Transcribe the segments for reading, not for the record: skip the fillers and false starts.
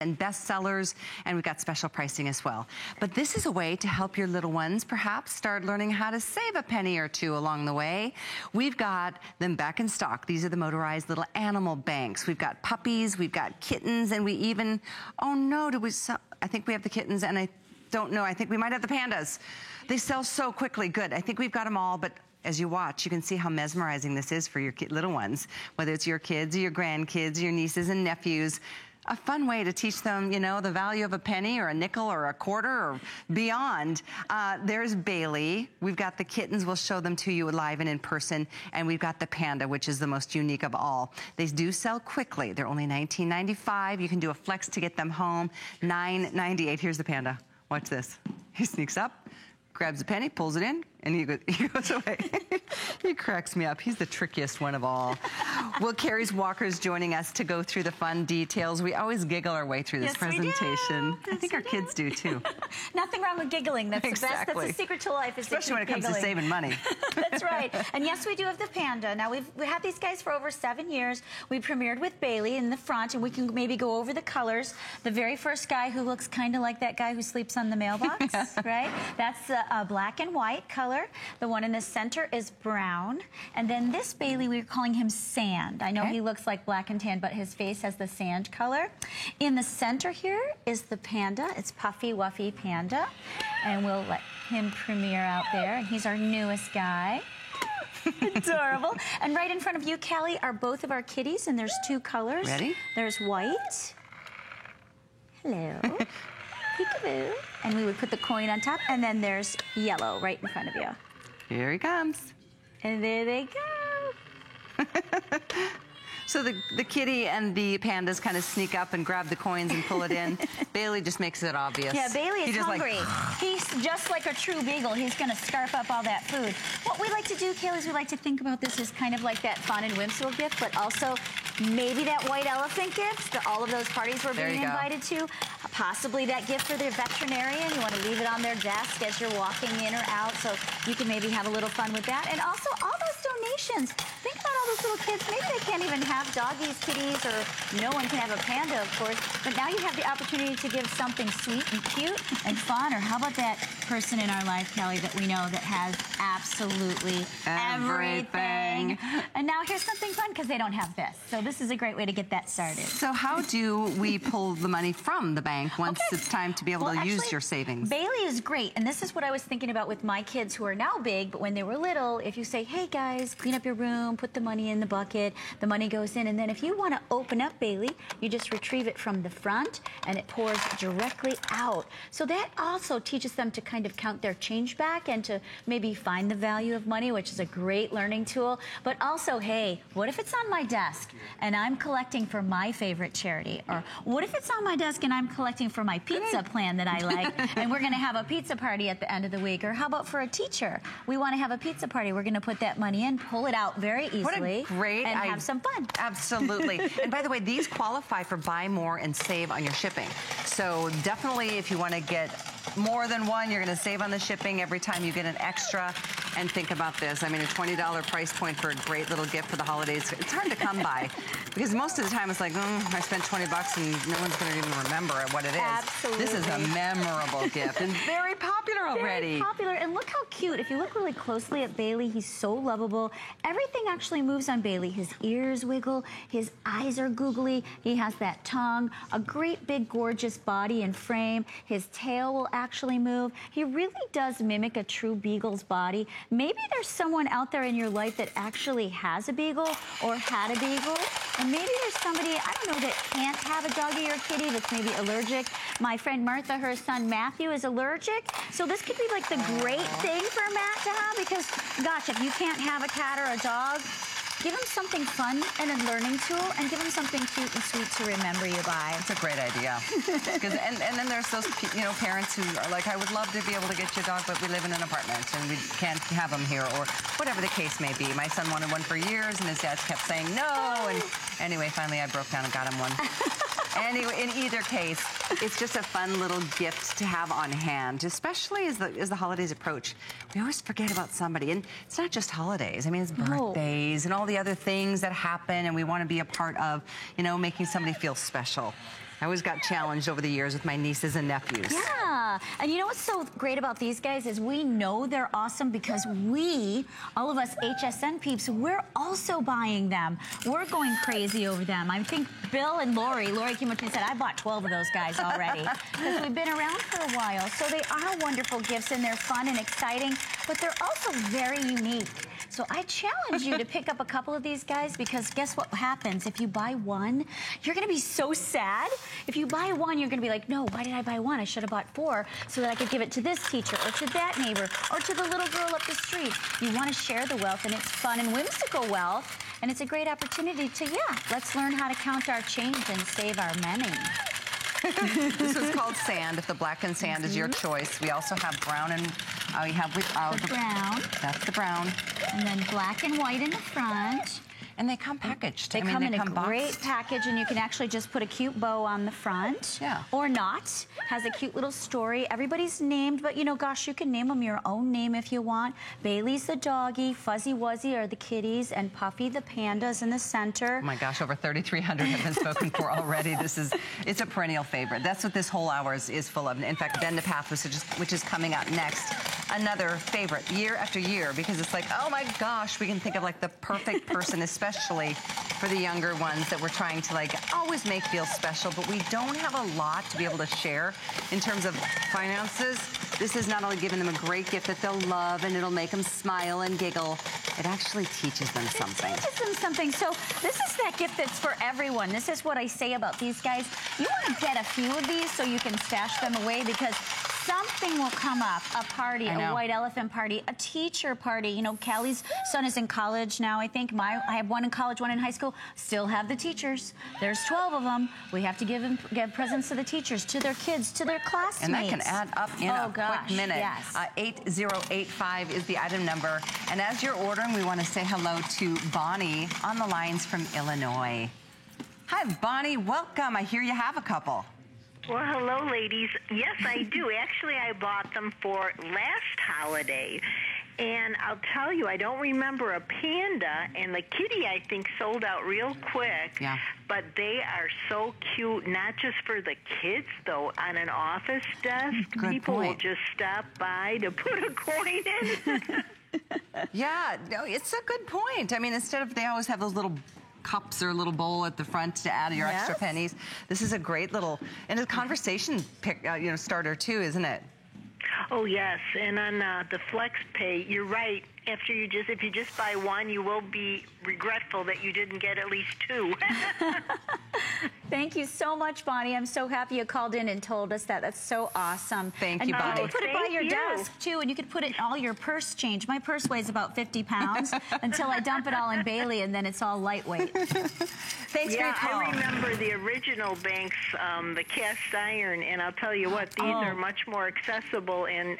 and bestsellers, and we've got special pricing as well. But this is a way to help your little ones perhaps start learning how to save a penny or two along the way. We've got them back in stock. These are the motorized little animal banks. We've got puppies, we've got kittens, and we even, oh no, I think we have the kittens, and I don't know, I think we might have the pandas. They sell so quickly. Good, I think we've got them all, but as you watch, you can see how mesmerizing this is for your little ones, whether it's your kids or your grandkids, your nieces and nephews. A fun way to teach them, you know, the value of a penny or a nickel or a quarter or beyond. There's Bailey. We've got the kittens. We'll show them to you live and in person. And we've got the panda, which is the most unique of all. They do sell quickly. They're only $19.95. You can do a flex to get them home. $9.98. Here's the panda. Watch this. He sneaks up, grabs a penny, pulls it in, and he goes away. He cracks me up. He's the trickiest one of all. Well, Carrie's Walker's joining us to go through the fun details. We always giggle our way through this presentation. I think our kids do too. Nothing wrong with giggling. That's the best. That's the secret to life. Is especially when it comes to saving money. That's right. And yes, we do have the panda. Now we had these guys for over 7 years. We premiered with Bailey in the front, and we can maybe go over the colors. The very first guy who looks kind of like that guy who sleeps on the mailbox, right? That's the black and white color. The one in the center is brown. And then this Bailey, we're calling him sand. I know he looks like black and tan, but his face has the sand color. In the center here is the panda. It's Puffy Wuffy Panda. And we'll let him premiere out there. And he's our newest guy. Adorable. And right in front of you, Callie, are both of our kitties, and there's 2 colors. Ready? There's white. Hello. Peekaboo. And we would put the coin on top, and then there's yellow right in front of you. Here he comes. And there they go. So the kitty and the pandas kind of sneak up and grab the coins and pull it in. Bailey just makes it obvious. Yeah, Bailey is hungry. He's just like a true beagle. He's going to scarf up all that food. What we like to do, Kayla, is we like to think about this as kind of like that fun and whimsical gift, but also maybe that white elephant gift that all of those parties were being invited to. Possibly that gift for their veterinarian. You want to leave it on their desk as you're walking in or out, so you can maybe have a little fun with that. And also all those donations. Think about all those little kids. Maybe they can't even have doggies, kitties, or no one can have a panda, of course. But now you have the opportunity to give something sweet and cute and fun. Or how about that person in our life, Kelly, that we know that has absolutely everything. And now here's something fun, because they don't have this. So this is a great way to get that started. So how do we pull the money from the bank once it's time to be able to use your savings? Bailey is great, and this is what I was thinking about with my kids who are now big, but when they were little, if you say, hey guys, clean up your room, put the money in the bucket, the money goes in, and then if you want to open up Bailey, you just retrieve it from the front, and it pours directly out. So that also teaches them to kind of count their change back and to maybe find the value of money, which is a great learning tool. But also, hey, what if it's on my desk and I'm collecting for my favorite charity? Or what if it's on my desk and I'm collecting for my pizza plan that I like, and we're going to have a pizza party at the end of the week? Or how about for a teacher? We want to have a pizza party. We're going to put that money in, pull it out very easily, what a great and have some fun. Absolutely. And by the way, these qualify for buy more and save on your shipping. So definitely, if you want to get more than one, you're going to save on the shipping every time you get an extra. And think about this. I mean, a $20 price point for a great little gift for the holidays. It's hard to come by, because most of the time it's like, I spent 20 bucks and no one's going to even remember what it is. Absolutely. This is a memorable gift and very popular already. Very popular. And look how cute. If you look really closely at Bailey, he's so lovable. Everything actually moves on Bailey. His ears wiggle. His eyes are googly. He has that tongue. A great big gorgeous body and frame. His tail will actually move. He really does mimic a true beagle's body. Maybe there's someone out there in your life that actually has a beagle or had a beagle. And maybe there's somebody, I don't know, that can't have a doggy or kitty, that's maybe allergic. My friend Martha, her son Matthew, is allergic. So this could be like the great thing for Matt to have, because, gosh, if you can't have a cat or a dog, give him something fun and a learning tool, and give him something cute and sweet to remember you by. It's a great idea. and then there's those parents who are like, I would love to be able to get your dog, but we live in an apartment and we can't have them here, or whatever the case may be. My son wanted one for years, and his dad kept saying no. And anyway, finally I broke down and got him one. Anyway, in either case, it's just a fun little gift to have on hand, especially as the holidays approach. We always forget about somebody, and it's not just holidays. I mean, it's birthdays and all the other things that happen, and we want to be a part of, making somebody feel special. I always got challenged over the years with my nieces and nephews. Yeah, and you know what's so great about these guys is we know they're awesome because we, all of us HSN peeps, we're also buying them. We're going crazy over them. I think Bill and Lori came up to me and said, I bought 12 of those guys already because we've been around for a while. So they are wonderful gifts and they're fun and exciting, but they're also very unique. So I challenge you to pick up a couple of these guys because guess what happens? If you buy one, you're gonna be so sad. If you buy one, you're gonna be like, no, why did I buy one? I should have bought 4 so that I could give it to this teacher or to that neighbor or to the little girl up the street. You wanna share the wealth and it's fun and whimsical wealth and it's a great opportunity to, let's learn how to count our change and save our money. This is called sand. If the black and sand is your choice. We also have brown and we have without the brown. That's the brown. And then black and white in the front. And they come packaged. They come in a great package, and you can actually just put a cute bow on the front. Yeah. Or not. Has a cute little story. Everybody's named, but you know, gosh, you can name them your own name if you want. Bailey's the doggy, Fuzzy Wuzzy are the kitties, and Puffy the panda's in the center. Oh my gosh, over 3,300 have been spoken for already. It's a perennial favorite. That's what this whole hour is full of. In fact, Bend the Path, which is coming up next, another favorite year after year, because it's like, oh my gosh, we can think of like the perfect person, especially for the younger ones that we're trying to like always make feel special, but we don't have a lot to be able to share in terms of finances. This is not only giving them a great gift that they'll love and it'll make them smile and giggle, it actually teaches them something. It teaches them something. So this is that gift that's for everyone. This is what I say about these guys. You want to get a few of these so you can stash them away because something will come up, a party, a white elephant party, a teacher party. You know, Callie's son is in college now, I think. I have one in college, one in high school. Still have the teachers. There's 12 of them. We have to give presents to the teachers, to their kids, to their classmates. And that can add up in a quick minute. Yes. 8085 is the item number. And as you're ordering, we want to say hello to Bonnie on the lines from Illinois. Hi, Bonnie. Welcome. I hear you have a couple. Well, hello, ladies. Yes, I do. Actually, I bought them for last holiday. And I'll tell you, I don't remember a panda, and the kitty, I think, sold out real quick. Yeah. But they are so cute, not just for the kids, though. On an office desk, people will just stop by to put a coin in. Yeah, no, it's a good point. I mean, instead of, they always have those little cups or a little bowl at the front to add your extra pennies. This is a great little, and a conversation starter too, isn't it? Oh yes, and on the Flex Pay, you're right. If you just buy one, you will be regretful that you didn't get at least 2. Thank you so much, Bonnie. I'm so happy you called in and told us that. That's so awesome. Thank you, Bonnie. You could put it by your desk, too, and you could put it in all your purse change. My purse weighs about 50 pounds until I dump it all in Bailey, and then it's all lightweight. Thanks for your call. I remember the original banks, the cast iron, and I'll tell you what, these are much more accessible and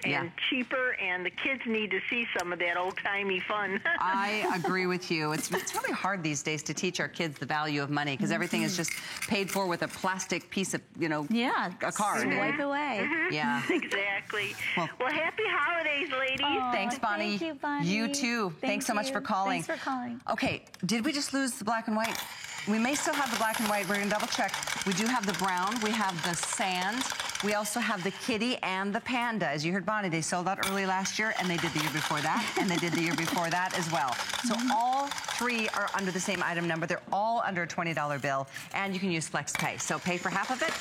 cheaper, and the kids need to see some of that old-timey fun. I agree with you. It's really hard these days to teach our kids the value of money because everything is just paid for with a plastic piece of, a card. Swipe away. Yeah. Exactly. Well, happy holidays, ladies. Thanks, Bonnie. Thank you, Bonnie. You too. Thanks so much for calling. Thanks for calling. Okay, did we just lose the black and white? We may still have the black and white. We're going to double check. We do have the brown. We have the sand. We also have the kitty and the panda. As you heard Bonnie, they sold out early last year, and they did the year before that, and they did the year before that as well. So all 3 are under the same item number. They're all under a $20 bill, and you can use Flex Pay. So pay for half of it.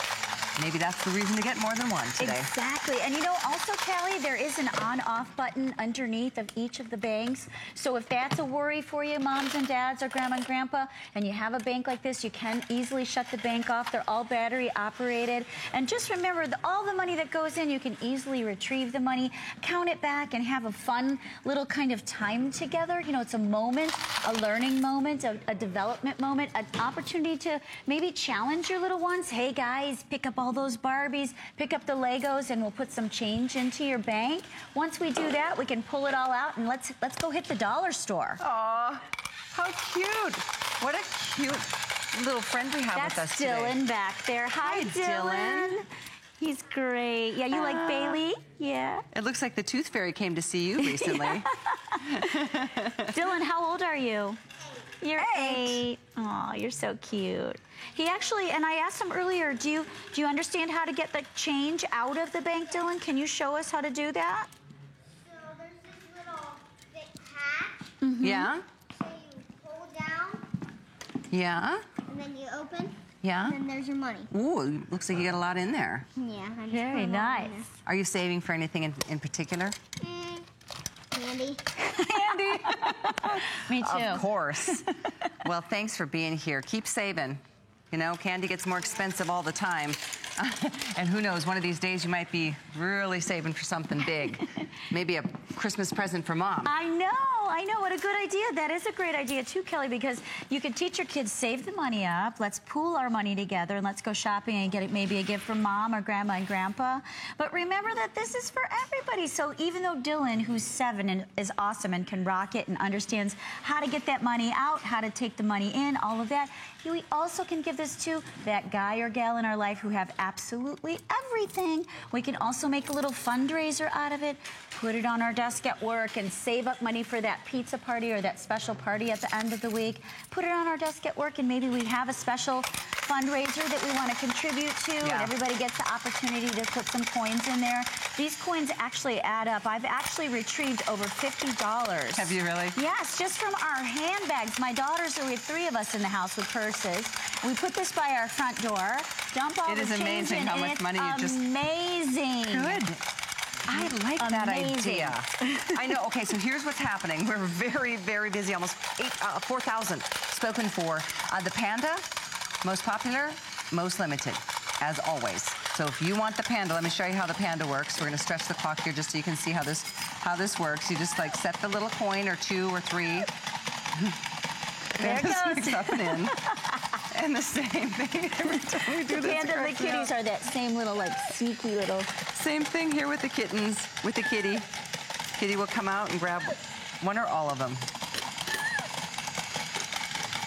Maybe that's the reason to get more than one today. Exactly. And also, Callie, there is an on-off button underneath of each of the banks. So if that's a worry for you, moms and dads or grandma and grandpa, and you have a bank like this, you can easily shut the bank off. They're all battery operated. And just remember, all the money that goes in, you can easily retrieve the money, count it back, and have a fun little kind of time together. It's a moment, a learning moment, a development moment, an opportunity to maybe challenge your little ones. Hey, guys, pick up all those Barbies, pick up the Legos, and we'll put some change into your bank. Once we do that, we can pull it all out, and let's go hit the dollar store. Aw, how cute. What a cute little friend we have with us today. That's Dylan back there. Hi, Dylan. He's great. Yeah, you like Bailey? Yeah. It looks like the Tooth Fairy came to see you recently. Dylan, how old are you? You're 8. Oh, you're so cute. He actually, and I asked him earlier, do you understand how to get the change out of the bank, Dylan? Can you show us how to do that? So there's this little thick hatch. Yeah? So you pull down, Yeah? and then you open, Yeah? and then there's your money. Ooh, looks like you got a lot in there. Yeah. I just Very put 'em all nice. in Are you saving for anything in particular? there. Candy. Me too. Of course. Well, thanks for being here. Keep saving. You know, candy gets more expensive all the time. And who knows, one of these days you might be really saving for something big. Maybe a Christmas present for Mom. I know. What a good idea. That is a great idea too, Kelly, because you could teach your kids, save the money up. Let's pool our money together and let's go shopping and get maybe a gift from Mom or Grandma and Grandpa. But remember that this is for everybody. So even though Dylan, who's 7 and is awesome and can rock it and understands how to get that money out, how to take the money in, all of that, we also can give this to that guy or gal in our life who have absolutely everything. We can also make a little fundraiser out of it, put it on our desk at work and save up money for that pizza party or that special party at the end of the week. Put it on our desk at work and maybe we have a special fundraiser that we want to contribute to and everybody gets the opportunity to put some coins in there. These coins actually add up. I've actually retrieved over $50. Have you really? Yes, just from our handbags. My daughters, we have 3 of us in the house with purses. We put this by our front door, dump all the change in. It is amazing how much money you just... Amazing. Good. I like that idea. I know. Okay, so here's what's happening. We're very, very busy. Almost 4,000 spoken for. The Panda, most popular, most limited, as always. So if you want the Panda, let me show you how the Panda works. We're going to stretch the clock here just so you can see how this works. You just like set the little coin or 2 or 3. There it goes. Mix up and in. And the same thing every time we do this. Panda and the kitties are that same little, like, sneaky little... Same thing here with the kittens, with the kitty. Kitty will come out and grab one or all of them.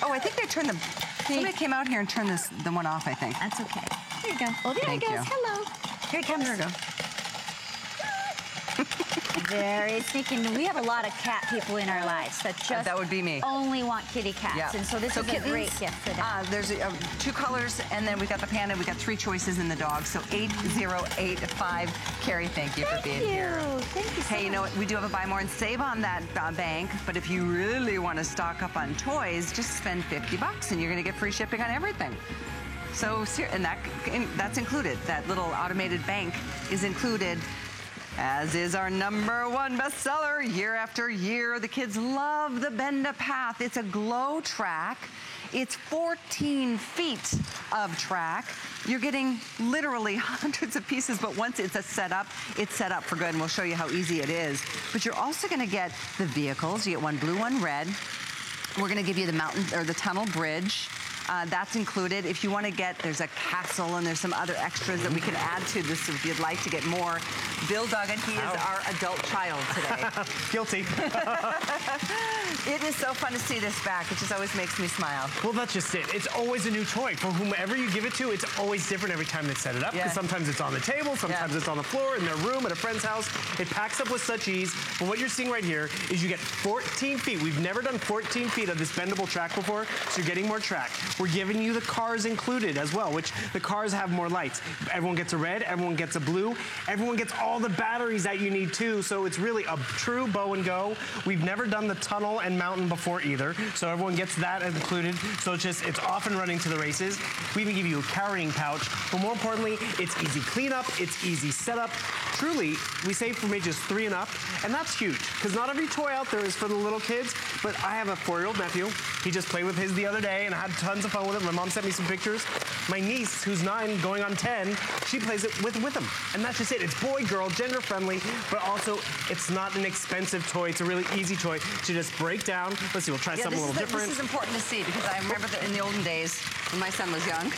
Oh, I think they turned the... Somebody came out here and turned the one off, I think. That's okay. Here you go. Oh, there Thank it goes. you. Hello. Here it comes. There we go. Very sneaky. We have a lot of cat people in our lives that just that would be me. Only want kitty cats, Yeah. and so this is kittens, a great gift for them. There's 2 colors, and then we got the Panda. We got 3 choices in the dog. So 8085. Carrie, thank you for being here. Thank you. Hey, you know what? We do have a buy more and save on that bank. But if you really want to stock up on toys, just spend $50, and you're going to get free shipping on everything. So, and that's included. That little automated bank is included. As is our #1 bestseller year after year. The kids love the Benda Path. It's a glow track. It's 14 feet of track. You're getting literally hundreds of pieces, but once it's set up for good, and we'll show you how easy it is. But you're also gonna get the vehicles. You get 1 blue, 1 red. We're gonna give you the mountain or the tunnel bridge. That's included. If you want to get, there's a castle and there's some other extras that we can add to this if you'd like to get more. Bill Duggan, he is our adult child today. Guilty. It is so fun to see this back. It just always makes me smile. Well, that's just it. It's always a new toy. For whomever you give it to, it's always different every time they set it up. Because sometimes it's on the table, sometimes it's on the floor, in their room, at a friend's house. It packs up with such ease. But what you're seeing right here is you get 14 feet. We've never done 14 feet of this bendable track before, so you're getting more track. We're giving you the cars included as well, which the cars have more lights. Everyone gets a red, everyone gets a blue, everyone gets all the batteries that you need too, so it's really a true bow and go. We've never done the tunnel and mountain before either, so everyone gets that included, so it's off and running to the races. We even give you a carrying pouch, but more importantly, it's easy cleanup, it's easy setup. Truly, we save from ages 3 and up, and that's huge, because not every toy out there is for the little kids, but I have a 4-year-old nephew. He just played with his the other day, and I had tons of fun with it. My mom sent me some pictures. My niece, who's 9, going on 10, she plays it with him. And that's just it. It's boy, girl, gender friendly, but also it's not an expensive toy. It's a really easy toy to just break down. Let's see, we'll try something a little different. This is important to see because I remember that in the olden days when my son was young,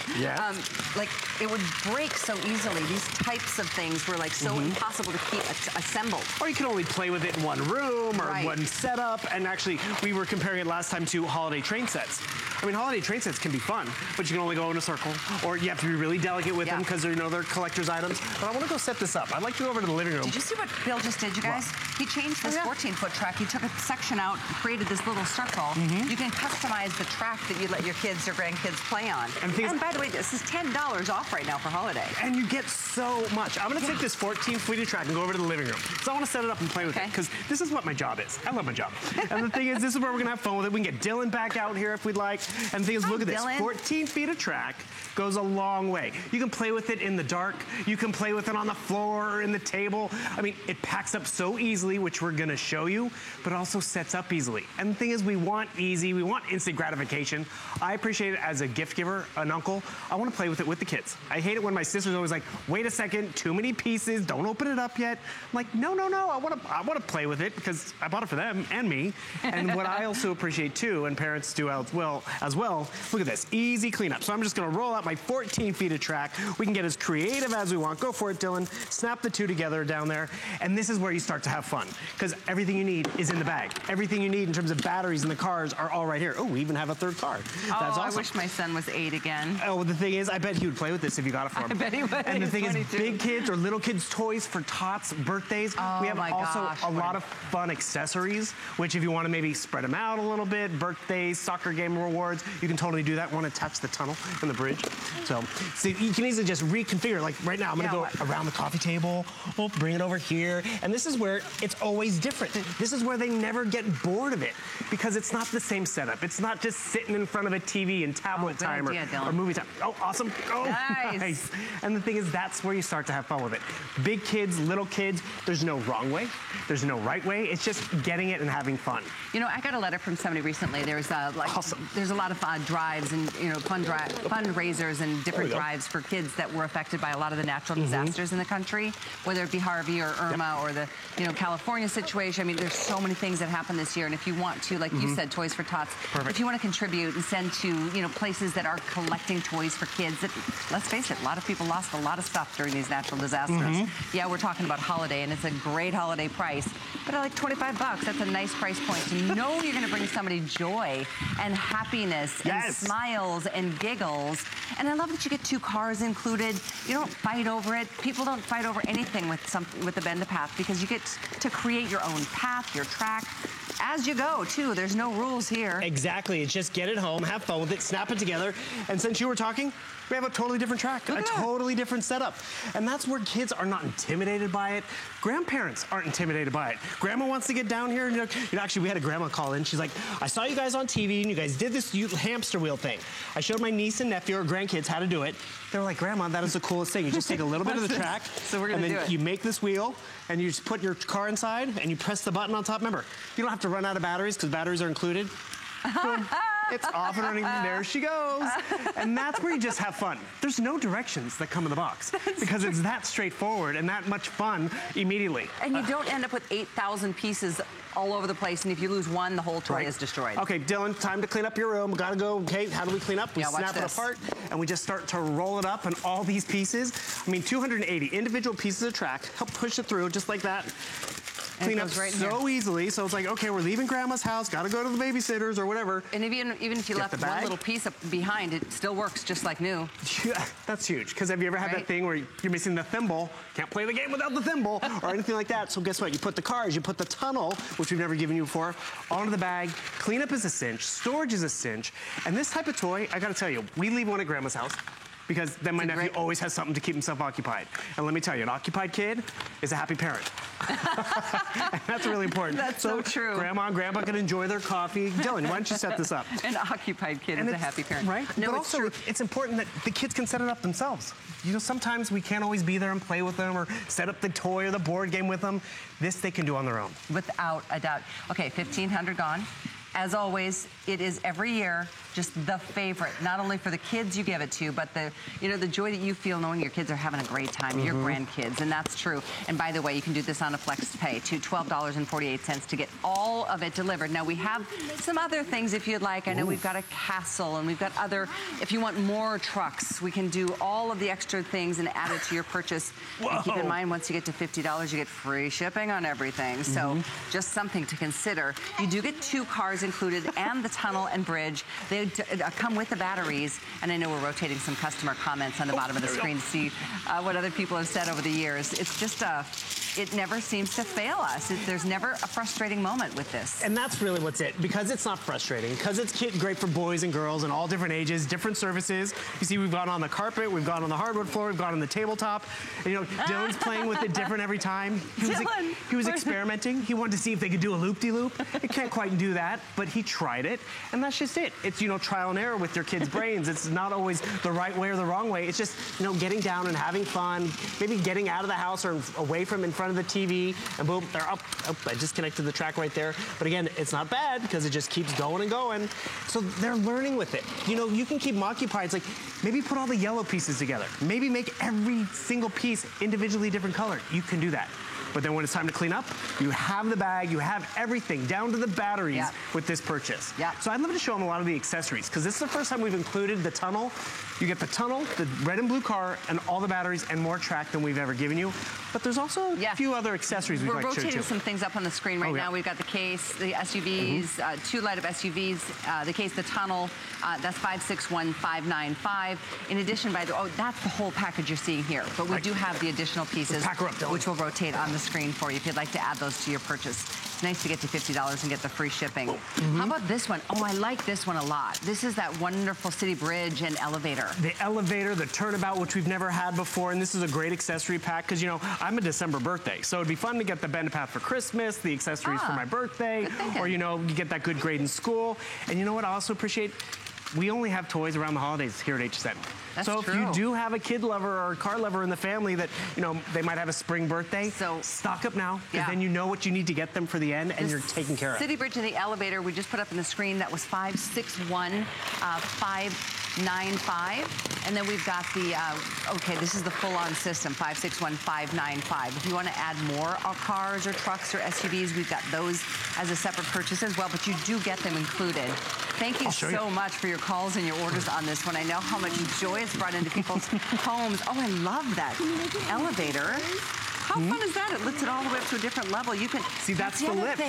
like it would break so easily. These types of things were like so impossible to keep assembled. Or you can only play with it in one room or one setup. And actually, we were comparing it last time to holiday train sets. I mean, holiday train sets can be fun, but you can only go in a circle, or you have to be really delicate with them because they're collector's items. But I want to go set this up. I'd like to go over to the living room. Did you see what Bill just did, you guys? He changed this 14-foot track. He took a section out, created this little circle. You can customize the track that you let your kids or grandkids play on. And by the way, this is $10 off right now for holiday. And you get so much. I'm going to take this 14-foot track and go over to the living room. So I want to set it up and play with it, because this is what my job is. I love my job. And the thing is, this is where we're going to have fun with it. We can get Dylan back out here if we'd like. And the thing is, look at this. 14 feet of track goes a long way. You can play with it in the dark. You can play with it on the floor or in the table. I mean, it packs up so easily, which we're going to show you, but also sets up easily. And the thing is, we want easy. We want instant gratification. I appreciate it as a gift giver, an uncle. I want to play with it with the kids. I hate it when my sister's always like, wait a second, too many pieces, don't open it up yet. I'm like, no, I want to play with it because I bought it for them and me. And what I also appreciate too, and parents do as well, look at this, easy cleanup. So I'm just going to roll out my 14 feet of track. We can get as creative as we want. Go for it, Dylan. Snap the two together down there. And this is where you start to have fun, because everything you need is in the bag. Everything you need in terms of batteries in the cars are all right here. Oh, we even have a third car. That's awesome. I wish my son was 8 again. Oh, the thing is, I bet he would play with this if you got it for him. I bet he would. And the thing is, big kids or little kids' toys for tots, birthdays. We have also a lot of fun accessories, which if you want to maybe spread them out a little bit, birthdays, soccer game rewards, you can totally do that. Want to attach the tunnel and the bridge. So you can easily just reconfigure. Like right now, I'm going to go around the coffee table, bring it over here. And this is where it's always different. This is where they never get bored of it, because it's not the same setup. It's not just sitting in front of a TV and tablet time or movie time. Oh, awesome. Oh, nice. And the thing is, that's where you start to have fun with it. Big kids, little kids, there's no wrong way. There's no right way. It's just getting it and having fun. You know, I got a letter from somebody recently. There's there's a lot of drives and fundraisers and different drives for kids that were affected by a lot of the natural disasters in the country, whether it be Harvey or Irma or the California situation. I mean, there's so many things that happened this year, and if you want to, like you said, Toys for Tots, if you want to contribute and send to places that are collecting toys for kids, that, let's face it, a lot of people lost a lot of stuff during these natural disasters. Yeah, we're talking about holiday, and it's a great holiday price, but like $25, that's a nice price point to know you're going to bring somebody joy and happiness and smiles and giggles. And I love that you get 2 cars included. You don't fight over it. People don't fight over anything with the Bend-A-Path, because you get to create your own path, your track, as you go, too. There's no rules here. Exactly. It's just get it home, have fun with it, snap it together. And since you were talking, we have a totally different track, a totally different setup. And that's where kids are not intimidated by it. Grandparents aren't intimidated by it. Grandma wants to get down here. And actually, we had a grandma call in. She's like, I saw you guys on TV, and you guys did this hamster wheel thing. I showed my niece and nephew or grandkids how to do it. They were like, Grandma, that is the coolest thing. You just take a little bit of the track, so we're gonna and then you make this wheel, and you just put your car inside, and you press the button on top. Remember, you don't have to run out of batteries, because batteries are included. Boom. It's off and running. There she goes. And that's where you just have fun. There's no directions that come in the box, because it's that straightforward and that much fun immediately. And you don't end up with 8,000 pieces all over the place, and if you lose one, the whole toy is destroyed. Okay, Dylan, time to clean up your room. We gotta go. Okay, how do we clean up? We snap it apart, and we just start to roll it up, and all these pieces, I mean, 280 individual pieces of track, help push it through just like that. Clean up so easily. So it's like, okay, we're leaving Grandma's house, gotta go to the babysitters or whatever. And even if you left one little piece behind, it still works just like new. Yeah, that's huge. Because have you ever had that thing where you're missing the thimble, can't play the game without the thimble, or anything like that? So guess what? You put the cars, you put the tunnel, which we've never given you before, onto the bag. Cleanup is a cinch, storage is a cinch. And this type of toy, I gotta tell you, we leave one at Grandma's house, because then my nephew always has something to keep himself occupied. And let me tell you, an occupied kid is a happy parent. And that's really important. That's so true. Grandma and Grandpa can enjoy their coffee. Dylan, why don't you set this up? An occupied kid is a happy parent. Right? No, but also, it's important that the kids can set it up themselves. You know, sometimes we can't always be there and play with them or set up the toy or the board game with them. This they can do on their own. Without a doubt. Okay, 1,500 gone. As always, it is every year just the favorite, not only for the kids you give it to, but the joy that you feel knowing your kids are having a great time, your grandkids, and that's true. And by the way, you can do this on a flex pay to $12.48 to get all of it delivered. Now, we have some other things if you'd like. I know we've got a castle, and we've got other, if you want more trucks, we can do all of the extra things and add it to your purchase. And keep in mind, once you get to $50, you get free shipping on everything. So just something to consider. You do get 2 cars batteries included and the tunnel and bridge. They come with the batteries, and I know we're rotating some customer comments on the bottom of the screen to see what other people have said over the years. It's just it never seems to fail us. There's never a frustrating moment with this. And that's really what's it. Because it's not frustrating. Because it's great for boys and girls and all different ages, different surfaces. You see, we've gone on the carpet, we've gone on the hardwood floor, we've gone on the tabletop. And, you know, Dylan's playing with it different every time. He was experimenting. He wanted to see if they could do a loop-de-loop. It can't quite do that, but he tried it. And that's just it. It's, you know, trial and error with your kids' brains. It's not always the right way or the wrong way. It's just, you know, getting down and having fun, maybe getting out of the house or away from in front of the TV, and boom, they're up. Oh, I disconnected the track right there. But again, it's not bad because it just keeps going and going. So they're learning with it. You know, you can keep them occupied. It's like, maybe put all the yellow pieces together. Maybe make every single piece individually different color. You can do that. But then when it's time to clean up, you have the bag, you have everything, down to the batteries with this purchase. So I'd love to show them a lot of the accessories, because this is the first time we've included the tunnel. You get the tunnel, the red and blue car, and all the batteries and more track than we've ever given you. But there's also a few other accessories we'd like to show you. We're rotating some things up on the screen right now. We've got the case, the SUVs, 2 light-up SUVs, the case, the tunnel, that's $561,595. In addition, by the that's the whole package you're seeing here. But we do have the additional pieces, which will rotate on the screen for you if you'd like to add those to your purchase. It's nice to get to $50 and get the free shipping. How about this one? Oh, I like this one a lot. This is that wonderful city bridge and elevator. The elevator, the turnabout, which we've never had before, and this is a great accessory pack because, you know, I'm a December birthday, so it'd be fun to get the Bend a Path for Christmas, the accessories for my birthday, or, you know, you get that good grade in school. And you know what I also appreciate? We only have toys around the holidays here at HSN. That's so true. If you do have a kid lover or a car lover in the family that, you know, they might have a spring birthday, so stock up now, because then you know what you need to get them for the end, and you're taken care of. City Bridge and the elevator, we just put up on the screen, that was $561,595. And then we've got the, okay, this is the full-on system, $561,595. If you want to add more cars or trucks or SUVs, we've got those as a separate purchase as well, but you do get them included. Thank you so much for your calls and your orders on this one. I know how much joy it's brought into people's homes. Oh, I love that elevator. How fun is that? It lifts it all the way up to a different level. You can see, that's the lift.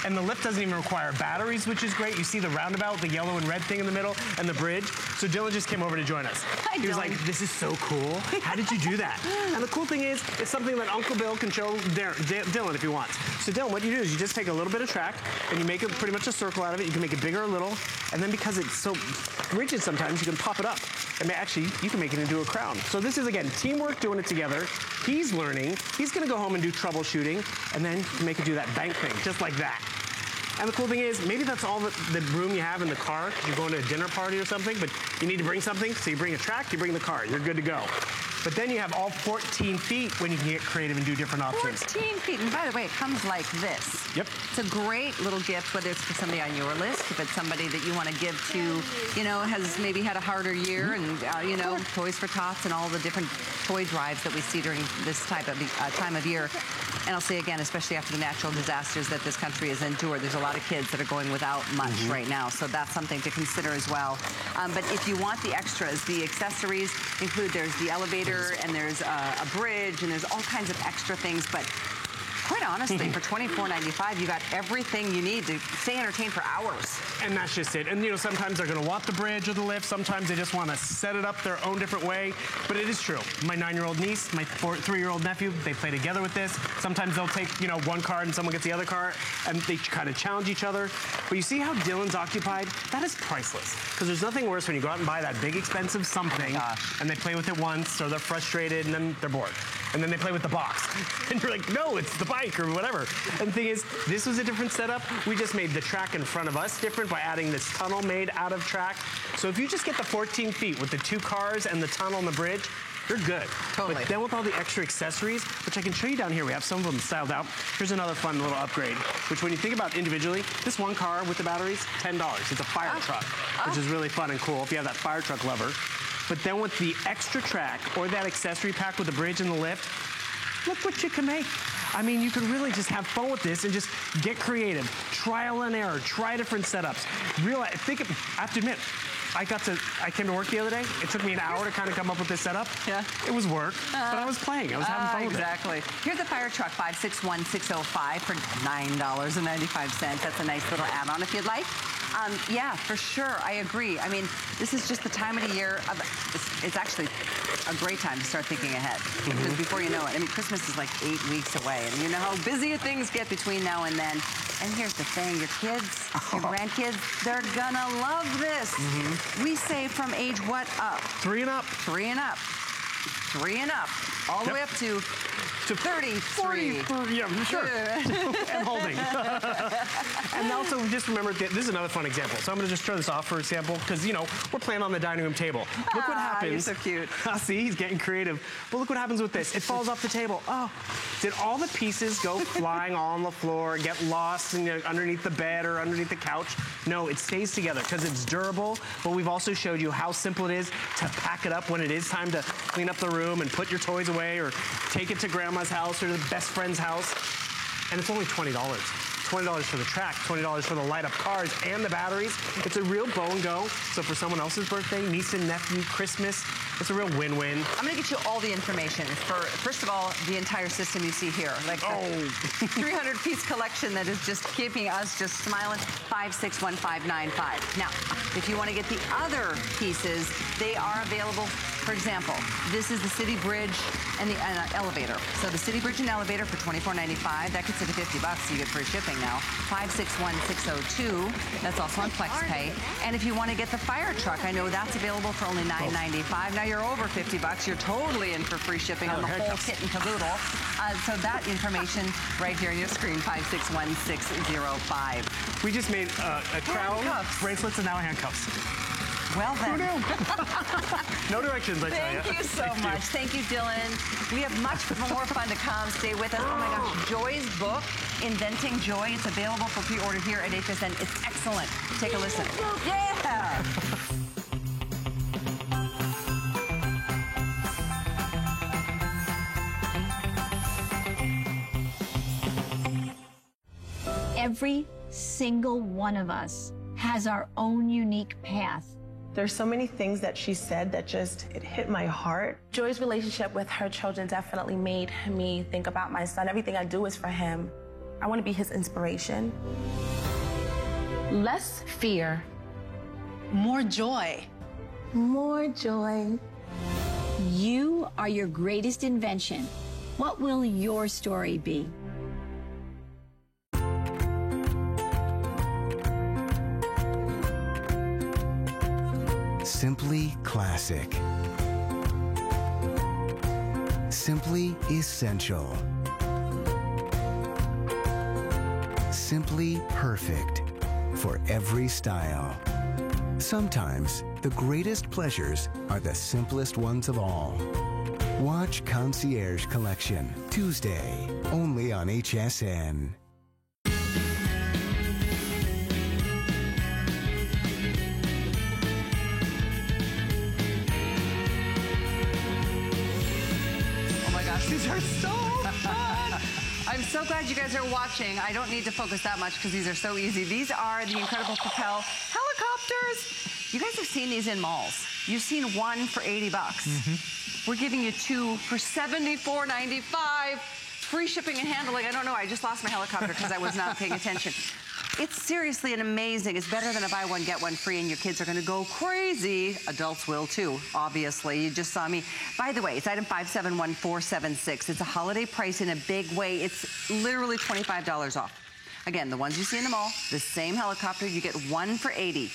And the lift doesn't even require batteries, which is great. You see the roundabout, the yellow and red thing in the middle, and the bridge. So Dylan just came over to join us. He was like, this is so cool. How did you do that? And the cool thing is, it's something that Uncle Bill can show Dylan if he wants. So Dylan, what you do is you just take a little bit of track, and you make it pretty much a circle out of it. You can make it bigger or little. And then because it's so rigid sometimes, you can pop it up. And actually, you can make it into a crown. So this is, again, teamwork doing it together. He's learning. He's going to go home and do troubleshooting, and then make it do that bank thing, just like that. And the cool thing is, maybe that's all the room you have in the car, because you're going to a dinner party or something, but you need to bring something, so you bring a track, you bring the car, you're good to go. But then you have all 14 feet when you can get creative and do different options. 14 feet, and by the way, it comes like this. Yep. It's a great little gift, whether it's for somebody on your list, if it's somebody that you want to give to, you know, has maybe had a harder year, and, you know, Toys for Tots and all the different toy drives that we see during this type of time of year. And I'll say again, especially after the natural disasters that this country has endured, there's a lot of kids that are going without much right now, so that's something to consider as well. But if you want the extras, the accessories include, there's the elevator, and there's a bridge, and there's all kinds of extra things, but quite honestly, for $24.95, you got everything you need to stay entertained for hours. And that's just it. And, you know, sometimes they're going to want the bridge or the lift. Sometimes they just want to set it up their own different way. But it is true. My 9-year-old niece, my 3-year-old nephew, they play together with this. Sometimes they'll take, you know, one card and someone gets the other card, and they kind of challenge each other. But you see how Dylan's occupied? That is priceless. Because there's nothing worse when you go out and buy that big, expensive something, and they play with it once, or they're frustrated, and then they're bored. And then they play with the box. And you're like, no, it's the bike or whatever. And the thing is, this was a different setup. We just made the track in front of us different by adding this tunnel made out of track. So if you just get the 14 feet with the 2 cars and the tunnel and the bridge, you're good. Totally. But then with all the extra accessories, which I can show you down here, we have some of them styled out. Here's another fun little upgrade, which when you think about individually, this one car with the batteries, $10. It's a fire truck, which is really fun and cool if you have that fire truck lover. But then with the extra track or that accessory pack with the bridge and the lift, look what you can make. I mean, you could really just have fun with this and just get creative. Trial and error, try different setups. I have to admit, I came to work the other day. It took me an hour to kind of come up with this setup. Yeah. It was work, but I was playing. I was having fun with it. Exactly. Here's a fire truck, 561605 for $9.95. That's a nice little add-on if you'd like. Yeah, for sure. I agree. I mean, this is just the time of the year. It's actually a great time to start thinking ahead. Because before you know it, I mean, Christmas is like 8 weeks away. And you know how busy things get between now and then. And here's the thing, your kids, your grandkids, they're gonna love this. We say from age what up? 3 and up. 3 and up. 3 and up. All the way up to 30, 40. Yeah, sure. And holding. And also, just remember, this is another fun example. So I'm going to just show this off for example, because, you know, we're playing on the dining room table. Look what happens. You're so cute. See, he's getting creative. But look what happens with this. It falls off the table. Oh, did all the pieces go flying on the floor, get lost underneath the bed or underneath the couch? No, it stays together because it's durable. But we've also showed you how simple it is to pack it up when it is time to clean up the room and put your toys away or take it to grandma's house or the best friend's house. And it's only $20. $20 for the track, $20 for the light up cars and the batteries. It's a real go and go. So for someone else's birthday, niece and nephew, Christmas, it's a real win-win. I'm gonna get you all the information for, first of all, the entire system you see here. Like the 300-piece collection that is just keeping us just smiling, 561595. Now, if you wanna get the other pieces, they are available. For example, this is the City Bridge and the elevator. So the City Bridge and elevator for $24.95. That gets you to $50, so you get free shipping now. 561602. That's also on FlexPay. And if you want to get the fire truck, I know that's available for only $9.95. Now you're over $50. You're totally in for free shipping on the whole kit and caboodle. So that information right here on your screen, 561605. We just made a crown, bracelets, and now handcuffs. Well then. Who knew? No directions, I tell you. Thank you so much. Thank you, Dylan. We have much more fun to come. Stay with us. Oh my gosh, Joy's book, Inventing Joy. It's available for pre-order here at HSN. It's excellent. Take a listen. Yeah! Every single one of us has our own unique path. There's so many things that she said that it hit my heart. Joy's relationship with her children definitely made me think about my son. Everything I do is for him. I want to be his inspiration. Less fear, more joy. More joy. You are your greatest invention. What will your story be? Simply classic. Simply essential. Simply perfect for every style. Sometimes the greatest pleasures are the simplest ones of all. Watch Concierge Collection, Tuesday, only on HSN. These are so fun. I'm so glad you guys are watching. I don't need to focus that much because these are so easy. These are the Incredible Propel helicopters. You guys have seen these in malls. You've seen one for $80. We're giving you two for $74.95. Free shipping and handling. I don't know. I just lost my helicopter because I was not paying attention. It's seriously an amazing. It's better than a buy one, get one free, and your kids are going to go crazy. Adults will too, obviously. You just saw me. By the way, it's item 571476. It's a holiday price in a big way. It's literally $25 off. Again, the ones you see in the mall, the same helicopter, you get one for $80.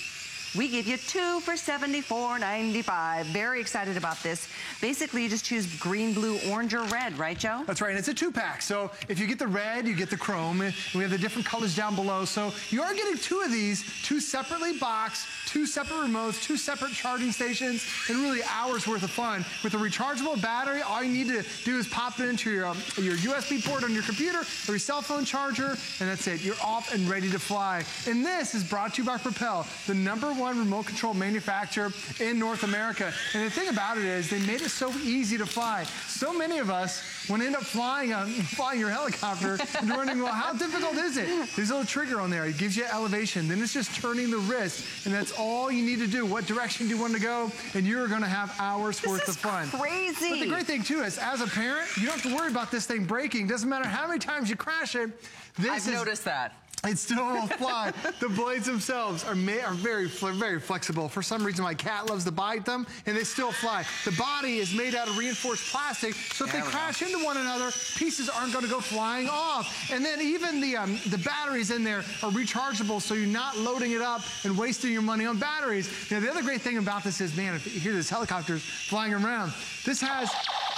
We give you two for $74.95. Very excited about this. Basically, you just choose green, blue, orange, or red, right, Joe? That's right, and it's a two-pack. So if you get the red, you get the chrome. And we have the different colors down below. So you are getting two of these, two separately boxed, two separate remotes, two separate charging stations, and really hours worth of fun. With a rechargeable battery, all you need to do is pop it into your USB port on your computer or your cell phone charger, and that's it. You're off and ready to fly. And this is brought to you by Propel, the #1 #1 remote control manufacturer in North America. And the thing about it is they made it so easy to fly. So many of us, when end up flying your helicopter, and wondering, well, how difficult is it? There's a little trigger on there. It gives you elevation. Then it's just turning the wrist, and that's all you need to do. What direction do you want to go? And you're going to have hours worth of fun. Crazy. But the great thing, too, is as a parent, you don't have to worry about this thing breaking. Doesn't matter how many times you crash it. I've noticed that. It still will fly. The blades themselves are very flexible. For some reason, my cat loves to bite them, and they still fly. The body is made out of reinforced plastic, so if they crash into one another, pieces aren't going to go flying off. And then even the batteries in there are rechargeable, so you're not loading it up and wasting your money on batteries. Now, the other great thing about this is, man, if you hear this helicopter's flying around, this has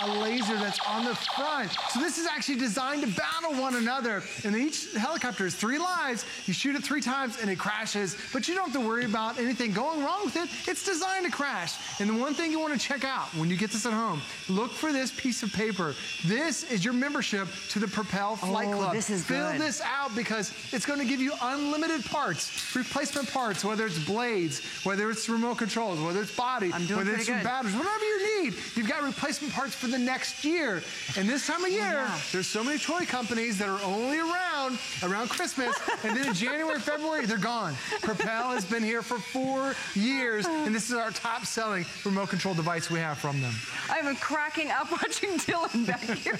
a laser that's on the front. So this is actually designed to battle one another. And each helicopter is 3 lives. You shoot it 3 times and it crashes, but you don't have to worry about anything going wrong with it. It's designed to crash. And the one thing you want to check out when you get this at home, look for this piece of paper. This is your membership to the Propel Flight Club. This is good. Fill this out because it's going to give you unlimited parts, replacement parts, whether it's blades, whether it's remote controls, whether it's body, whether it's batteries, whatever you need. You've got replacement parts for the next year. And this time of year, there's so many toy companies that are only around Christmas, and then in January, February, they're gone. Propel has been here for 4 years, and this is our top-selling remote control device we have from them. I'm cracking up watching Dylan back here.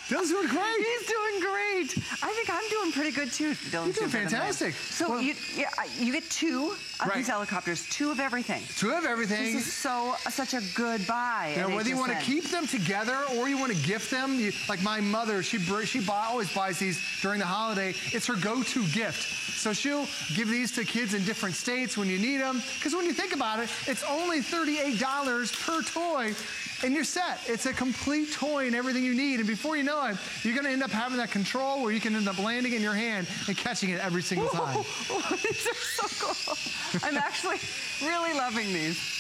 Dylan's doing great. He's doing great. I think I'm doing pretty good, too. Dylan's doing fantastic. So well, you get 2 of these helicopters, 2 of everything. 2 of everything. This is such a good buy. Now, whether you want to keep them together or you want to gift them, like my mother, she always buys these during the holiday. It's her go-to gift. So she'll give these to kids in different states when you need them. Because when you think about it, it's only $38 per toy, and you're set. It's a complete toy and everything you need. And before you know it, you're going to end up having that control where you can end up landing in your hand and catching it every single time. These are so cool. I'm actually really loving these.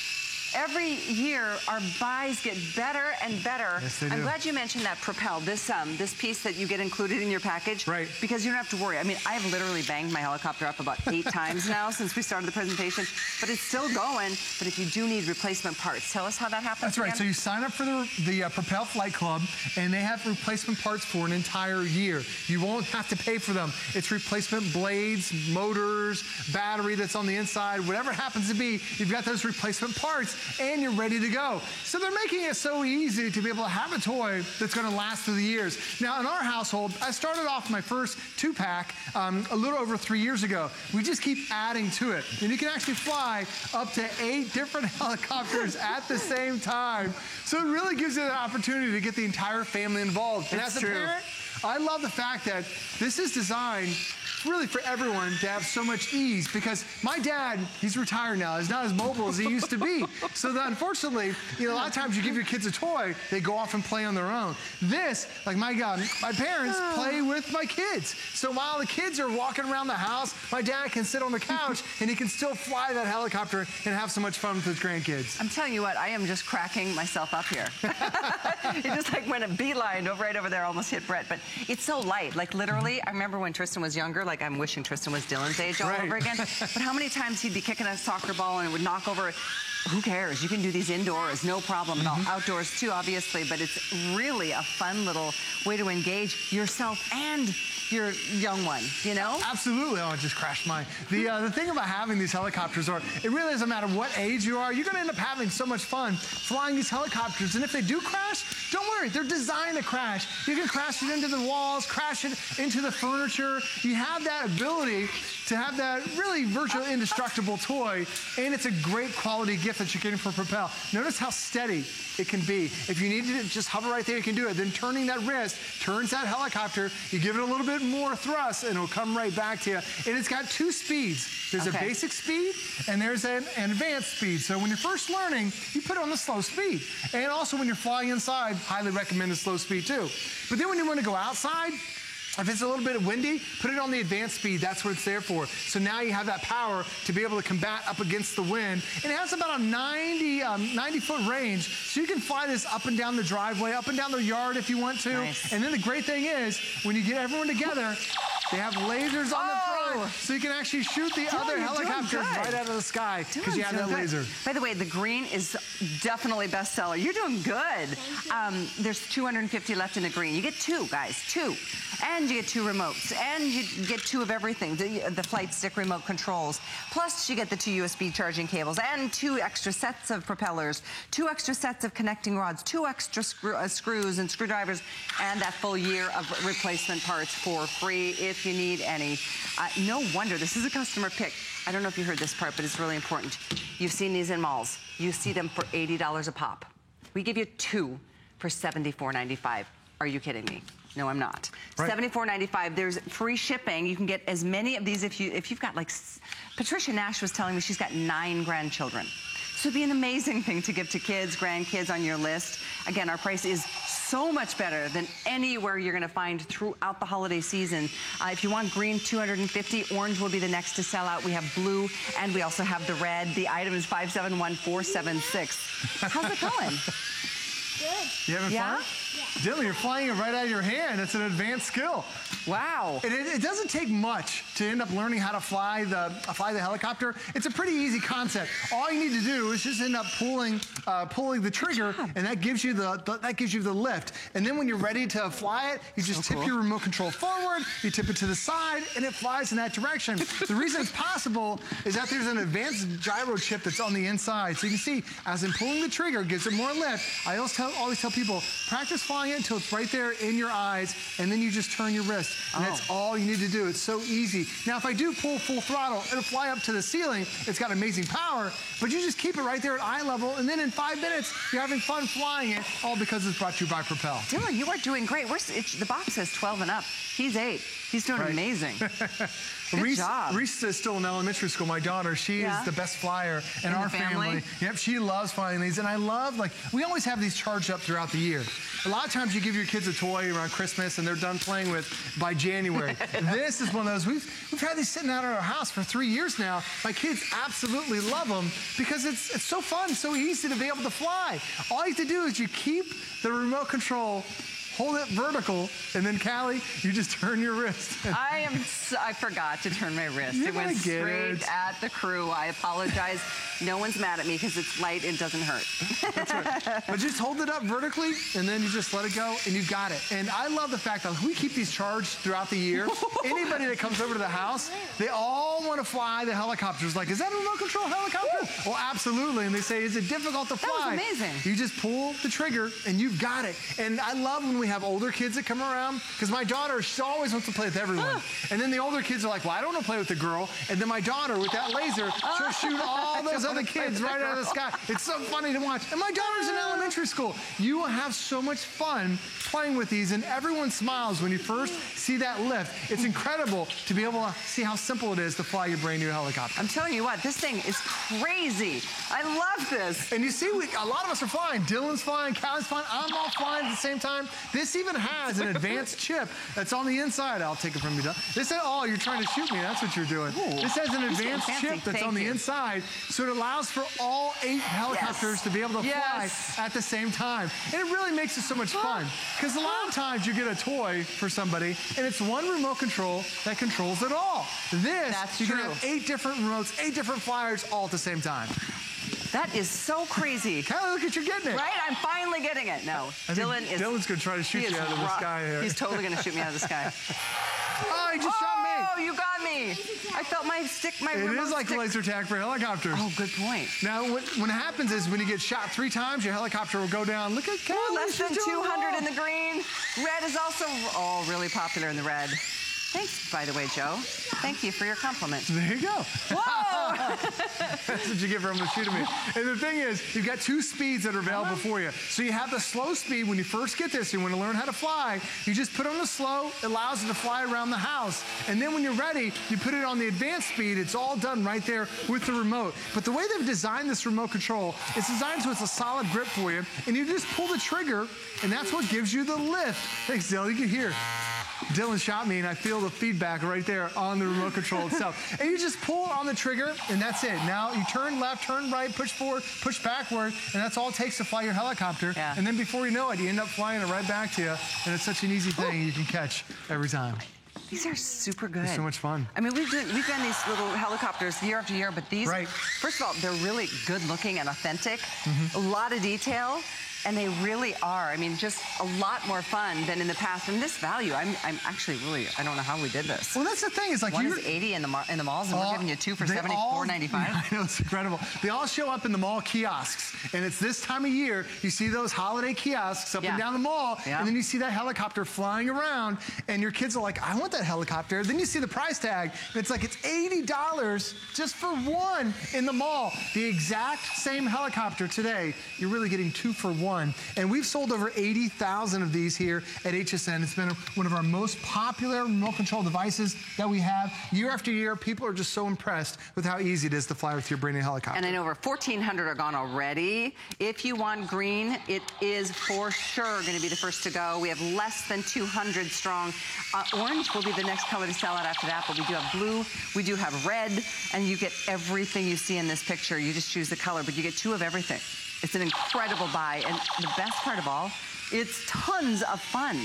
Every year, our buys get better and better. Yes, they do. I'm glad you mentioned that Propel, this piece that you get included in your package. Right. Because you don't have to worry. I mean, I've literally banged my helicopter up about 8 times now since we started the presentation, but it's still going. But if you do need replacement parts, tell us how that happens. That's right. Again. So you sign up for the Propel Flight Club, and they have replacement parts for an entire year. You won't have to pay for them. It's replacement blades, motors, battery that's on the inside, whatever it happens to be, you've got those replacement parts, and you're ready to go. So they're making it so easy to be able to have a toy that's going to last through the years. Now, in our household, I started off my first 2-pack a little over 3 years ago. We just keep adding to it. And you can actually fly up to 8 different helicopters at the same time. So it really gives you the opportunity to get the entire family involved. And as a parent, I love the fact that this is designed really for everyone to have so much ease, because my dad, he's retired now. He's not as mobile as he used to be. So that unfortunately, a lot of times you give your kids a toy, they go off and play on their own. This, like my parents play with my kids. So while the kids are walking around the house, my dad can sit on the couch and he can still fly that helicopter and have so much fun with his grandkids. I'm telling you what, I am just cracking myself up here. It just like went a beeline right over there, almost hit Brett. But it's so light. Like literally, I remember when Tristan was younger, like I'm wishing Tristan was Dylan's age all over again. But how many times he'd be kicking a soccer ball and it would knock over. Who cares? You can do these indoors, no problem at all. Outdoors too, obviously, but it's really a fun little way to engage yourself and your young one, Absolutely. Oh, I just crashed mine. The thing about having these helicopters it really doesn't matter what age you are, you're going to end up having so much fun flying these helicopters. And if they do crash, don't worry, they're designed to crash. You can crash it into the walls, crash it into the furniture. You have that ability to have that really virtually indestructible toy, and it's a great quality gift that you're getting from Propel. Notice how steady it can be. If you need to just hover right there, you can do it. Then turning that wrist turns that helicopter. You give it a little bit more thrust, and it'll come right back to you. And it's got 2 speeds. There's a basic speed, and there's an advanced speed. So when you're first learning, you put it on the slow speed. And also when you're flying inside, highly recommend the slow speed too. But then when you want to go outside, if it's a little bit windy, put it on the advanced speed. That's what it's there for. So now you have that power to be able to combat up against the wind. And it has about a 90-foot range. So you can fly this up and down the driveway, up and down the yard if you want to. Nice. And then the great thing is, when you get everyone together, they have lasers on the front. shot, so you can actually shoot the other helicopters right out of the sky because you have that laser. By the way, the green is definitely bestseller. You're doing good. There's 250 left in the green. You get 2, guys, 2. And you get 2 remotes. And you get 2 of everything, the flight stick remote controls. Plus, you get the 2 USB charging cables and 2 extra sets of propellers, 2 extra sets of connecting rods, 2 extra screws and screwdrivers, and that full year of replacement parts for free if you need any. No wonder, this is a customer pick. I don't know if you heard this part, but it's really important. You've seen these in malls. You see them for $80 a pop. We give you 2 for $74.95. Are you kidding me? No, I'm not. Right. $74.95. There's free shipping. You can get as many of these if you've got, like, Patricia Nash was telling me she's got 9 grandchildren. So it'd be an amazing thing to give to kids, grandkids on your list. Again, our price is so much better than anywhere you're gonna find throughout the holiday season. If you want green, 250, orange will be the next to sell out. We have blue, and we also have the red. The item is 571476. How's it going? Good. You having fun? Yeah. Dylan, you're flying it right out of your hand. It's an advanced skill. Wow. And it doesn't take much to end up learning how to fly the helicopter. It's a pretty easy concept. All you need to do is just end up pulling the trigger, and that gives you the lift. And then when you're ready to fly it, you just tip your remote control forward, you tip it to the side, and it flies in that direction. The reason it's possible is that there's an advanced gyro chip that's on the inside. So you can see, as I'm pulling the trigger, it gives it more lift. I always tell people, practice flying it until it's right there in your eyes, and then you just turn your wrist. And that's all you need to do. It's so easy. Now, if I do pull full throttle, it'll fly up to the ceiling. It's got amazing power, but you just keep it right there at eye level, and then in 5 minutes, you're having fun flying it, all because it's brought to you by Propel. Dylan, you are doing great. The box says 12 and up. He's 8. He's doing amazing. Good job. Reese is still in elementary school. My daughter, she is the best flyer in our family. Yep, she loves flying these. And I love, we always have these charged up throughout the year. A lot of times you give your kids a toy around Christmas and they're done playing with by January. This is one of those, we've had these sitting out at our house for 3 years now. My kids absolutely love them because it's so fun, so easy to be able to fly. All you have to do is you keep the remote control, hold it vertical, and then, Callie, you just turn your wrist. I forgot to turn my wrist. It went straight at the crew. I apologize. No one's mad at me because it's light and doesn't hurt. That's right. But just hold it up vertically, and then you just let it go, and you got it. And I love the fact that we keep these charged throughout the year. Anybody that comes over to the house, they all want to fly the helicopters. Like, is that a remote control helicopter? Well, absolutely. And they say, is it difficult to fly? That was amazing. You just pull the trigger, and you've got it. And I love when we have older kids that come around, because my daughter, she always wants to play with everyone. And then the older kids are like, well, I don't want to play with the girl. And then my daughter, with that laser, she'll shoot all those other kids right out of the sky. It's so funny to watch. And my daughter's in elementary school. You will have so much fun playing with these, and everyone smiles when you first see that lift. It's incredible to be able to see how simple it is to fly your brand new helicopter. I'm telling you what, this thing is crazy. I love this. And you see, a lot of us are flying. Dylan's flying, Callie's flying, I'm all flying at the same time. This even has an advanced chip that's on the inside. I'll take it from you, Dylan. This said, oh, you're trying to shoot me. That's what you're doing. Ooh, this has an advanced chip that's on the inside, so it allows for all 8 helicopters to be able to fly at the same time. And it really makes it so much fun. Because a lot of times you get a toy for somebody, and it's one remote control that controls it all. This, you can have 8 different remotes, 8 different flyers all at the same time. That is so crazy. Callie, look at you getting it. Right? I'm finally getting it. No, Dylan's going to try to shoot you out of the sky here. He's totally going to shoot me out of the sky. Oh, he just shot me. Oh, you got me. I felt my stick, It is like laser tag for helicopters. Oh, good point. Now, what happens is when you get shot 3 times, your helicopter will go down. Look at Callie. Less than 200 in the green. Red is also, really popular in the red. Thanks, by the way, Joe. Thank you for your compliment. There you go. Whoa! That's what you get for him to shoot at me. And the thing is, you've got 2 speeds that are available for you. So you have the slow speed. When you first get this, you want to learn how to fly, you just put on the slow. It allows it to fly around the house. And then when you're ready, you put it on the advanced speed. It's all done right there with the remote. But the way they've designed this remote control, it's designed so it's a solid grip for you. And you just pull the trigger, and that's what gives you the lift. Thanks, Dylan. You can hear Dylan shot me, and I feel the feedback right there on the remote control itself. And you just pull on the trigger, and that's it. Now you turn left, turn right, push forward, push backward, and that's all it takes to fly your helicopter. And then before you know it, you end up flying it right back to you, and it's such an easy thing you can catch every time. These are super good. They're so much fun. I mean, we've done these little helicopters year after year, but these, first of all, they're really good looking and authentic. A lot of detail. And they really are. I mean, just a lot more fun than in the past. And this value, I'm actually really, I don't know how we did this. Well, that's the thing. It's like one is 80 in the malls, and we're giving you two for $74.95. I know, it's incredible. They all show up in the mall kiosks, and it's this time of year. You see those holiday kiosks up and down the mall, and then you see that helicopter flying around, and your kids are like, I want that helicopter. Then you see the price tag, and it's like it's $80 just for one in the mall. The exact same helicopter today. You're really getting 2 for 1. And we've sold over 80,000 of these here at HSN. It's been one of our most popular remote control devices that we have. Year after year, people are just so impressed with how easy it is to fly with your brand new helicopter. And I know over 1,400 are gone already. If you want green, it is for sure going to be the first to go. We have less than 200 strong. Orange will be the next color to sell out after that, but we do have blue, we do have red, and you get everything you see in this picture. You just choose the color, but you get 2 of everything. It's an incredible buy, and the best part of all, it's tons of fun.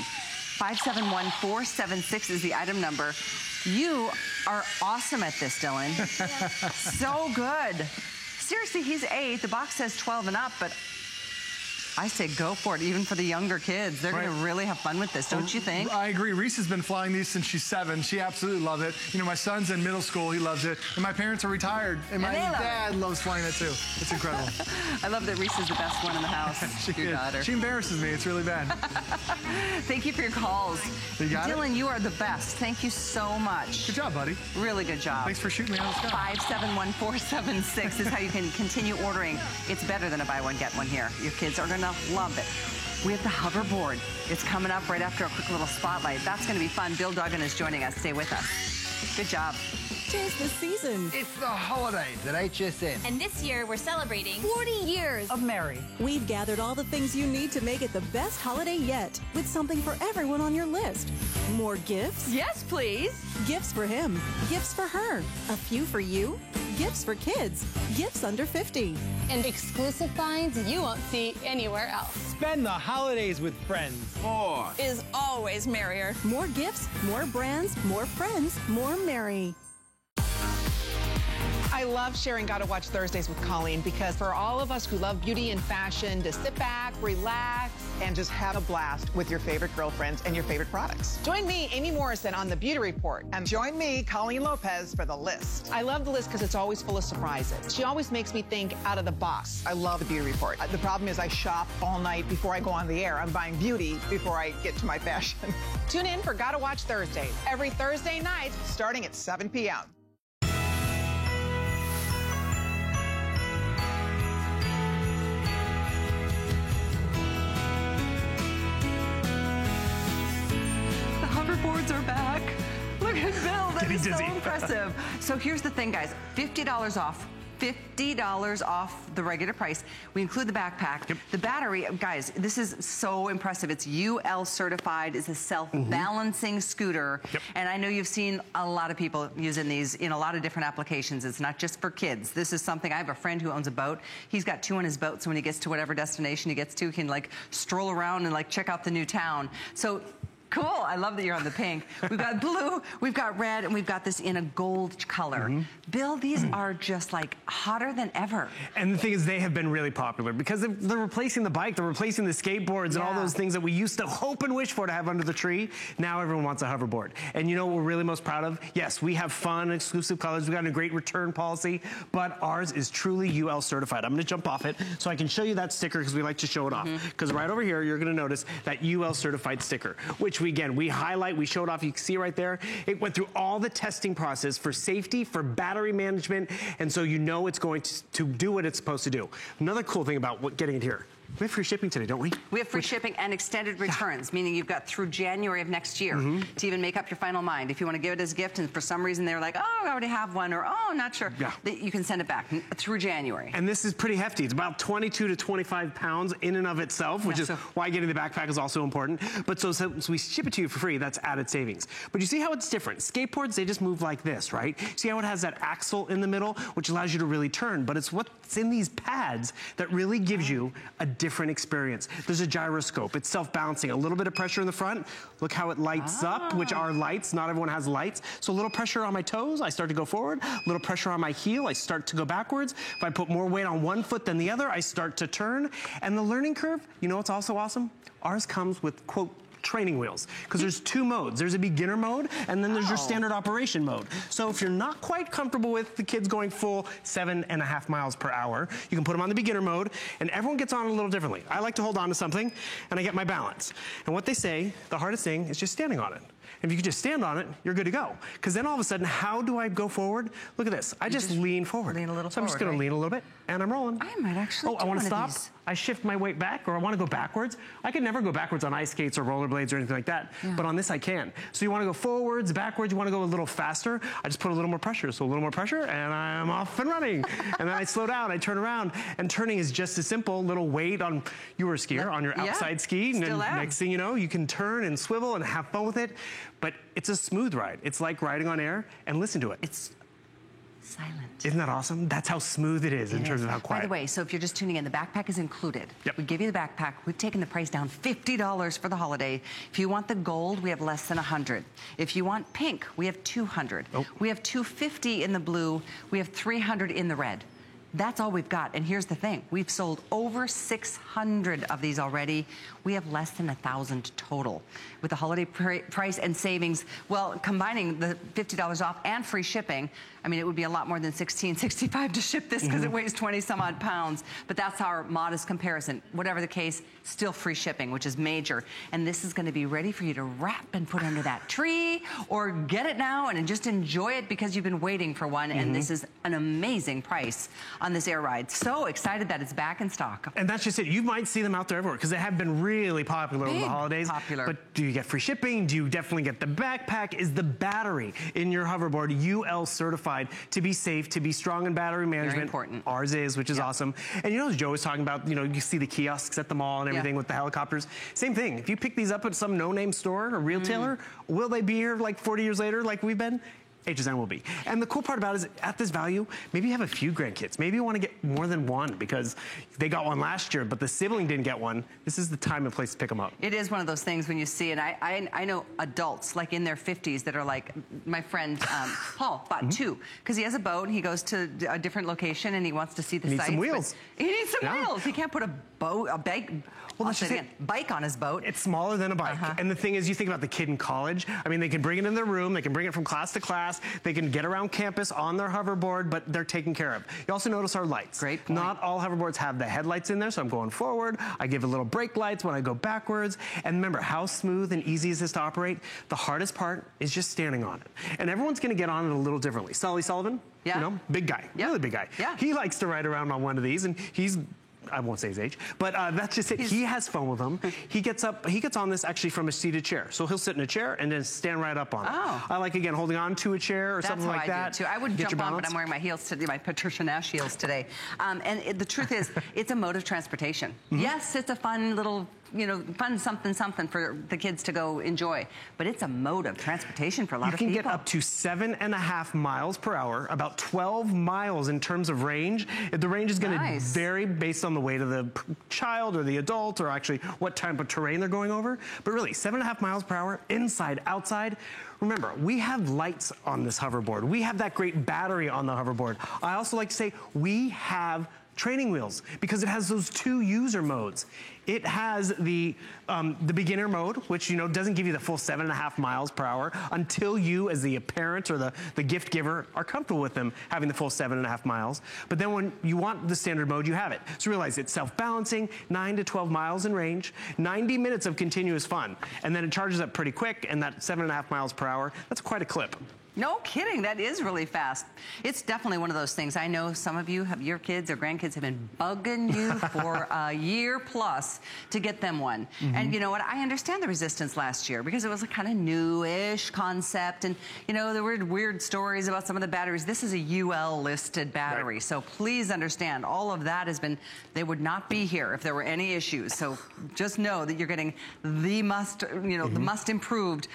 571476 is the item number. You are awesome at this, Dylan. So good. Seriously, he's 8. The box says 12 and up, but I say go for it, even for the younger kids. They're going to really have fun with this, don't you think? I agree. Reese has been flying these since she's 7. She absolutely loves it. You know, my son's in middle school. He loves it. And my parents are retired. And my dad loves flying it, too. It's incredible. I love that Reese is the best one in the house. Your daughter. She embarrasses me. It's really bad. Thank you for your calls. You got Dylan, you are the best. Thank you so much. Good job, buddy. Really good job. Thanks for shooting me out of the sky. 571476 is how you can continue ordering. It's better than a buy one, get one here. Your kids are going to love it. We have the hoverboard. It's coming up right after a quick little spotlight. That's going to be fun. Bill Duggan is joining us. Stay with us. Good job. 'Tis the season. It's the holidays at HSN. And this year we're celebrating 40 years of Mary. We've gathered all the things you need to make it the best holiday yet, with something for everyone on your list. More gifts? Yes, please. Gifts for him. Gifts for her. A few for you. Gifts for kids. Gifts under 50. And exclusive finds you won't see anywhere else. Spend the holidays with friends. More is always merrier. More gifts, more brands, more friends, more merry. I love sharing Gotta Watch Thursdays with Colleen because for all of us who love beauty and fashion, to sit back, relax, and just have a blast with your favorite girlfriends and your favorite products. Join me, Amy Morrison, on The Beauty Report. And join me, Colleen Lopez, for The List. I love The List because it's always full of surprises. She always makes me think out of the box. I love The Beauty Report. The problem is I shop all night before I go on the air. I'm buying beauty before I get to my fashion. Tune in for Gotta Watch Thursdays every Thursday night starting at 7 p.m. Hoverboards are back. Look at Bill, that is so dizzy. impressive. So here's the thing, guys, $50 off. $50 off the regular price. We include the backpack. Yep. The battery, guys, this is so impressive. It's UL certified. It's a self-balancing scooter. Yep. And I know you've seen a lot of people using these in a lot of different applications. It's not just for kids. This is something, I have a friend who owns a boat. He's got 2 on his boat, so when he gets to whatever destination he gets to, he can like stroll around and like check out the new town. So cool. I love that you're on the pink. We've got blue, we've got red, and we've got this in a gold color. Bill, these are just like hotter than ever. And the thing is, they have been really popular because they're replacing the bike, they're replacing the skateboards and all those things that we used to hope and wish for to have under the tree. Now everyone wants a hoverboard. And you know what we're really most proud of? Yes, we have fun, exclusive colors. We've got a great return policy, but ours is truly UL certified. I'm going to jump off it so I can show you that sticker because we like to show it off. Because right over here, you're going to notice that UL certified sticker, which we highlight, we show it off, you can see it right there. It went through all the testing process for safety, for battery management, and so you know it's going to do what it's supposed to do. Another cool thing about getting it here, we have free shipping today, don't we? We have free shipping and extended returns, meaning you've got through January of next year to even make up your final mind. If you want to give it as a gift and for some reason they're like, oh, I already have one, or oh, not sure, you can send it back through January. And this is pretty hefty. It's about 22 to 25 pounds in and of itself, which is why getting the backpack is also important. But so we ship it to you for free, that's added savings. But you see how it's different. Skateboards, they just move like this, right? See how it has that axle in the middle, which allows you to really turn, but it's what's in these pads that really gives you a different experience. There's a gyroscope. It's self-balancing. A little bit of pressure in the front. Look how it lights up, which are lights. Not everyone has lights. So a little pressure on my toes, I start to go forward. A little pressure on my heel, I start to go backwards. If I put more weight on one foot than the other, I start to turn. And the learning curve, you know what's also awesome? Ours comes with, quote, training wheels, because there's two modes. There's a beginner mode, and then there's your standard operation mode. So if you're not quite comfortable with the kids going full 7.5 miles per hour, you can put them on the beginner mode, and everyone gets on a little differently. I like to hold on to something, and I get my balance. And what they say, the hardest thing is just standing on it. If you can just stand on it, you're good to go. Because then all of a sudden, how do I go forward? Look at this. I just lean forward. Lean a little so I'm just going to lean a little bit, and I'm rolling. I might actually I want to stop. I shift my weight back, or I want to go backwards. I can never go backwards on ice skates or rollerblades or anything like that, but on this I can. So you want to go forwards, backwards, you want to go a little faster. I just put a little more pressure. So a little more pressure, and I'm off and running. And then I slow down, I turn around, and turning is just as simple. Little weight on, you were a skier, on your outside ski, and then next thing you know, you can turn and swivel and have fun with it. But it's a smooth ride. It's like riding on air, and listen to it. It's silent. Isn't that awesome? That's how smooth it is in terms of how quiet. By the way, so if you're just tuning in, the backpack is included. Yep. We give you the backpack. We've taken the price down $50 for the holiday. If you want the gold, we have less than $100. If you want pink, we have $200. We have $250 in the blue. We have $300 in the red. That's all we've got. And here's the thing. We've sold over 600 of these already. We have less than 1,000 total. With the holiday price and savings, well, combining the $50 off and free shipping, I mean, it would be a lot more than $16.65 to ship this because it weighs 20 some odd pounds. But that's our modest comparison. Whatever the case, still free shipping, which is major. And this is going to be ready for you to wrap and put under that tree, or get it now and just enjoy it because you've been waiting for one. And this is an amazing price on this air ride. So excited that it's back in stock. And that's just it. You might see them out there everywhere because they have been really popular over the holidays. But do you get free shipping? Do you definitely get the backpack? Is the battery in your hoverboard UL certified to be safe, to be strong in battery management? Very important. Ours is, which is awesome. And you know, as Joe was talking about, you know, you see the kiosks at the mall and everything with the helicopters. Same thing. If you pick these up at some no-name store or retailer, will they be here like 40 years later like we've been? HSN will be. And the cool part about it is, at this value, maybe you have a few grandkids. Maybe you want to get more than one because they got one last year, but the sibling didn't get one. This is the time and place to pick them up. It is one of those things when you see it. I know adults like in their 50s that are like, my friend Paul bought two because he has a boat and he goes to a different location and he wants to see the sights. Some wheels. He needs some wheels. He can't put a bike on his boat. It's smaller than a bike. And the thing is, you think about the kid in college. I mean, they can bring it in their room. They can bring it from class to class. They can get around campus on their hoverboard, but they're taken care of. You also notice our lights. Great point. Not all hoverboards have the headlights in there, so I'm going forward. I give a little brake lights when I go backwards. And remember, how smooth and easy is this to operate? The hardest part is just standing on it. And everyone's going to get on it a little differently. Sully Sullivan, you know, big guy, really big guy. He likes to ride around on one of these, and he's, I won't say his age, but that's just it. He has fun with them. He gets on this actually from a seated chair. So he'll sit in a chair and then stand right up on it. I like, again, holding on to a chair or something like that. That's how I do, too. I would jump on, but I'm wearing my heels today, my Patricia Nash heels today. The truth is, it's a mode of transportation. Yes, it's a fun little, you know, fun something for the kids to go enjoy. But it's a mode of transportation for a lot of people. You can get up to 7.5 miles per hour, about 12 miles in terms of range. The range is going to vary based on the weight of the child or the adult, or actually what type of terrain they're going over. But really, 7.5 miles per hour, inside, outside. Remember, we have lights on this hoverboard. We have that great battery on the hoverboard. I also like to say we have training wheels because it has those two user modes. It has the beginner mode, which, you know, doesn't give you the full 7.5 miles per hour until you, as the parent or the gift giver, are comfortable with them having the full 7.5 miles. But then when you want the standard mode, you have it. So realize it's self-balancing, 9 to 12 miles in range, 90 minutes of continuous fun. And then it charges up pretty quick, and that 7.5 miles per hour, that's quite a clip. No kidding, that is really fast. It's definitely one of those things. I know some of you have, your kids or grandkids have been bugging you for a year plus to get them one. And you know what, I understand the resistance last year because it was a kind of new-ish concept, and you know, there were weird stories about some of the batteries. This is a UL listed battery, so please understand, all of that has been, they would not be here if there were any issues. So just know that you're getting the most improved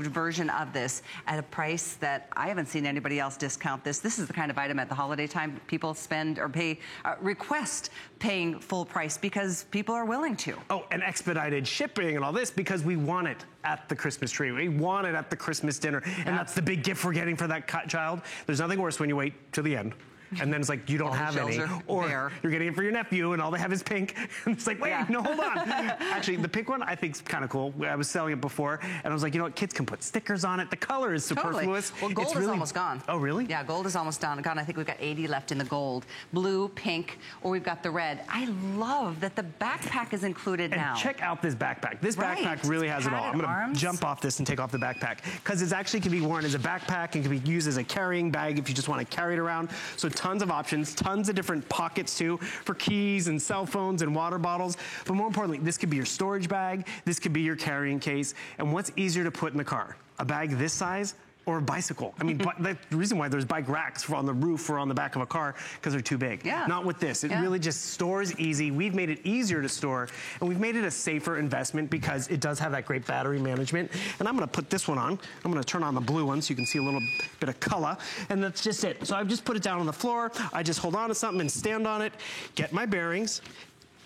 version of this at a price price that I haven't seen anybody else discount this. This is the kind of item at the holiday time people spend or pay, request paying full price because people are willing to. Oh, and expedited shipping and all this because we want it at the Christmas tree. We want it at the Christmas dinner. And that's the big gift we're getting for that child. There's nothing worse when you wait till the end. And then it's like, you don't have any. Or you're getting it for your nephew and all they have is pink. And it's like, wait, no, hold on. Actually, the pink one I think is kind of cool. I was selling it before and I was like, you know what, kids can put stickers on it. The color is superfluous. Well, gold is almost gone. Oh, really? Yeah, gold is almost gone. I think we've got 80 left in the gold. Blue, pink, or we've got the red. I love that the backpack is included now. And check out this backpack. This backpack really has it all. I'm going to jump off this and take off the backpack because it actually can be worn as a backpack and can be used as a carrying bag if you just want to carry it around. So tons of options. Tons of different pockets too for keys and cell phones and water bottles. But more importantly, this could be your storage bag. This could be your carrying case. And what's easier to put in the car? A bag this size or a bicycle? I mean, the reason why there's bike racks on the roof or on the back of a car because they're too big. Yeah. Not with this. It really just stores easy. We've made it easier to store and we've made it a safer investment because it does have that great battery management. And I'm going to put this one on. I'm going to turn on the blue one so you can see a little bit of color. And that's just it. So I've just put it down on the floor. I just hold on to something and stand on it, get my bearings.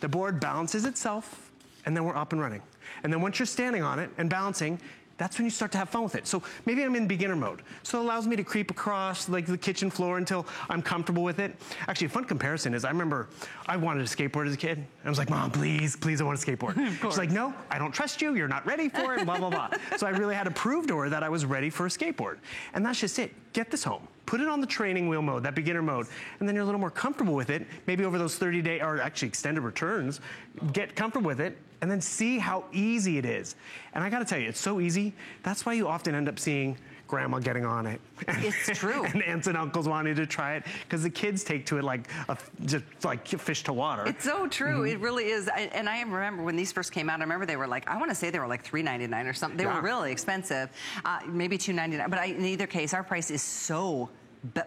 The board balances itself and then we're up and running. And then once you're standing on it and balancing, that's when you start to have fun with it. So maybe I'm in beginner mode. So it allows me to creep across like the kitchen floor until I'm comfortable with it. Actually, a fun comparison is I remember I wanted a skateboard as a kid. I was like, Mom, please, please, I want a skateboard. She's like, no, I don't trust you. You're not ready for it, blah, blah, blah. So I really had to prove to her that I was ready for a skateboard. And that's just it. Get this home. Put it on the training wheel mode, that beginner mode, and then you're a little more comfortable with it. Maybe over those 30-day, or actually extended returns, get comfortable with it, and then see how easy it is. And I gotta tell you, it's so easy. That's why you often end up seeing grandma getting on it. It's true. And aunts and uncles wanting to try it, because the kids take to it like just like fish to water. It's so true. It really is. And I remember when these first came out, I remember they were like, I want to say they were like $3.99 or something. They were really expensive, maybe $2.99. But in either case, our price is so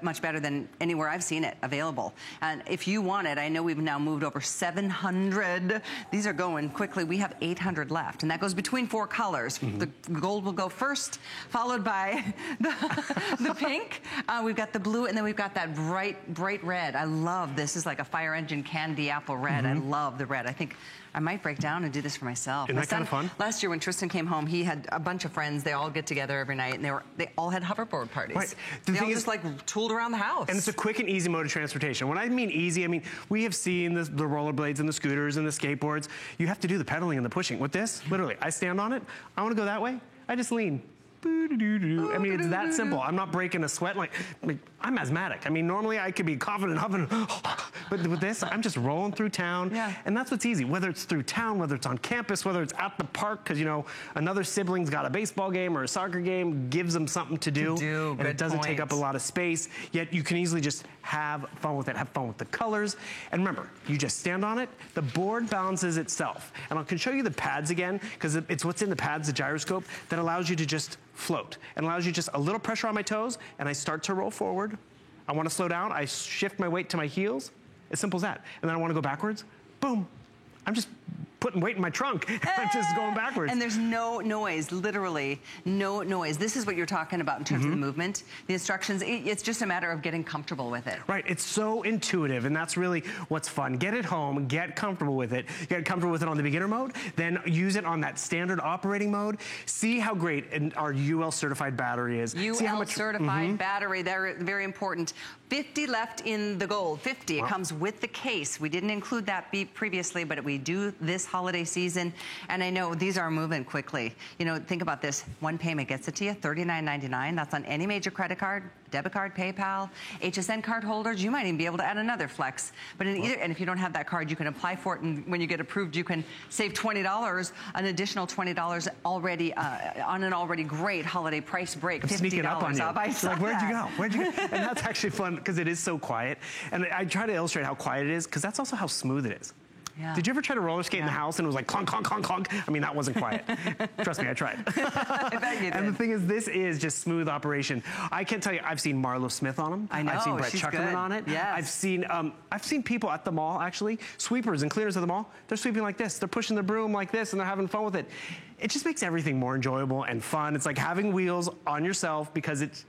much better than anywhere I've seen it available. And if you want it, I know we've now moved over 700. These are going quickly. We have 800 left, and that goes between 4 colors. The gold will go first, followed by the pink. We've got the blue, and then we've got that bright red. I love this. This is like a fire engine candy apple red. I love the red. I think I might break down and do this for myself. Isn't that kind of fun? Last year when Tristan came home, he had a bunch of friends. They all get together every night, and they all had hoverboard parties. Right. They all just like tooled around the house. And it's a quick and easy mode of transportation. When I mean easy, I mean we have seen the rollerblades and the scooters and the skateboards. You have to do the pedaling and the pushing. With this, literally, I stand on it. I want to go that way. I just lean. I mean, it's that simple. I'm not breaking a sweat. Like I'm asthmatic. I mean, normally I could be coughing and huffing, but with this, I'm just rolling through town. And that's what's easy. Whether it's through town, whether it's on campus, whether it's at the park, because, you know, another sibling's got a baseball game or a soccer game, gives them something to do. And it doesn't take up a lot of space, yet you can easily just have fun with it, have fun with the colors. And remember, you just stand on it. The board balances itself. And I can show you the pads again, because it's what's in the pads, the gyroscope, that allows you to just float and allows you just a little pressure on my toes, and I start to roll forward. I want to slow down. I shift my weight to my heels. As simple as that. And then I want to go backwards. Boom. I'm just putting weight in my trunk. I'm just going backwards. And there's no noise, literally no noise. This is what you're talking about in terms of the movement. The instructions, it's just a matter of getting comfortable with it. Right, it's so intuitive, and that's really what's fun. Get it home, get comfortable with it. Get comfortable with it on the beginner mode, then use it on that standard operating mode. See how great our UL certified battery is. UL certified battery, they're very important. 50 left in the gold, 50. It comes with the case. We didn't include that previously, but we do this holiday season. And I know these are moving quickly. You know, think about this. One payment gets it to you, $39.99. That's on any major credit card, debit card, PayPal, HSN card holders. You might even be able to add another flex. But in either, and if you don't have that card, you can apply for it. And when you get approved, you can save $20, an additional $20 already on an already great holiday price break. I'm sneaking up on you. Like, where'd you go? Where'd you go? And that's actually fun because it is so quiet. And I try to illustrate how quiet it is because that's also how smooth it is. Yeah. Did you ever try to roller skate in the house and it was like clunk, clunk, clunk, clunk? I mean, that wasn't quiet. Trust me, I tried. I bet you did. And the thing is, this is just smooth operation. I can't tell you, I've seen Marlo Smith on them. I know, I've seen Brett Chuckerman on it. Yes. I've seen people at the mall, actually, sweepers and cleaners at the mall. They're sweeping like this. They're pushing the broom like this and they're having fun with it. it just makes everything more enjoyable and fun. It's like having wheels on yourself because it's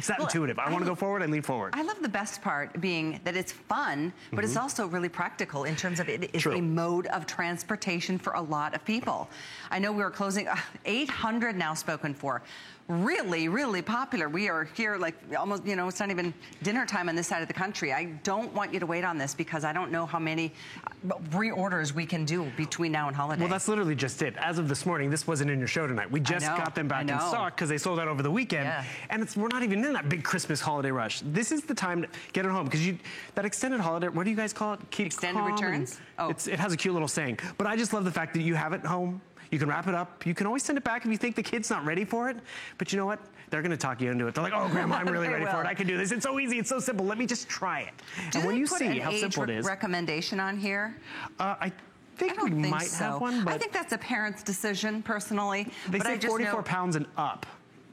that intuitive. I want to go forward, I lean forward. I love the best part being that it's fun, but it's also really practical in terms of it is True. a mode of transportation for a lot of people. I know we were closing 800 now spoken for. Really, really popular. We are here like almost, you know, it's not even dinner time on this side of the country. I don't want you to wait on this because I don't know how many reorders we can do between now and holiday. Well, that's literally just it. As of this morning, this wasn't in your show tonight. We just got them back in stock because they sold out over the weekend. Yeah. And we're not even in that big Christmas holiday rush. This is the time to get it home because that extended holiday, what do you guys call it? Keep extended returns? Oh. It has a cute little saying. But I just love the fact that you have it home. You can wrap it up. You can always send it back if you think the kid's not ready for it. But you know what? They're going to talk you into it. They're like, oh, Grandma, I'm really ready for it. I can do this. It's so easy. It's so simple. Let me just try it. And when you see how simple it is. Recommendation on here? I think we might have one. But I think that's a parent's decision, personally. They say 44 pounds and up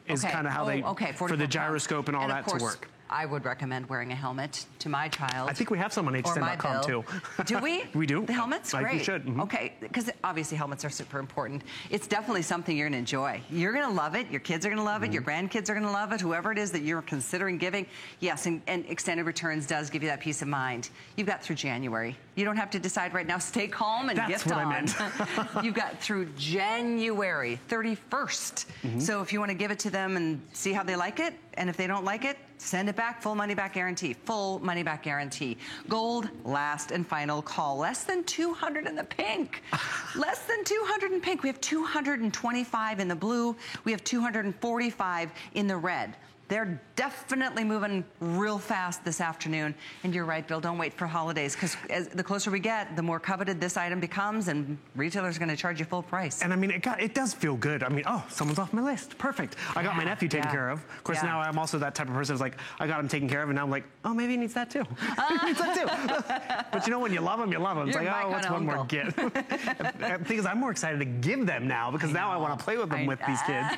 is kind of how for the gyroscope and all that to work. I would recommend wearing a helmet to my child. I think we have some on hsn.com too. Do we? We do. The helmets? Great. We should. Mm-hmm. Okay, because obviously helmets are super important. It's definitely something you're going to enjoy. You're going to love it. Your kids are going to love it. Your grandkids are going to love it. Whoever it is that you're considering giving. Yes, and extended returns does give you that peace of mind. You've got through January. You don't have to decide right now. Stay calm and gift on. That's what I meant. You've got through January 31st. So if you want to give it to them and see how they like it, and if they don't like it, send it back. Full money back guarantee. Full money back guarantee. Gold, last and final call. Less than 200 in the pink. Less than 200 in pink. We have 225 in the blue. We have 245 in the red. They're definitely moving real fast this afternoon. And you're right, Bill, don't wait for holidays, because the closer we get, the more coveted this item becomes, and retailers are going to charge you full price. And I mean, it does feel good. I mean, oh, someone's off my list. Perfect. I got my nephew taken care of. Of course, now I'm also that type of person who's like, I got him taken care of, and now I'm like, oh, maybe he needs that too. He needs that too. But you know, when you love him, you love him. It's like, oh, what's one more gift? The thing is, I'm more excited to give them now, because now I want to play with them with these kids.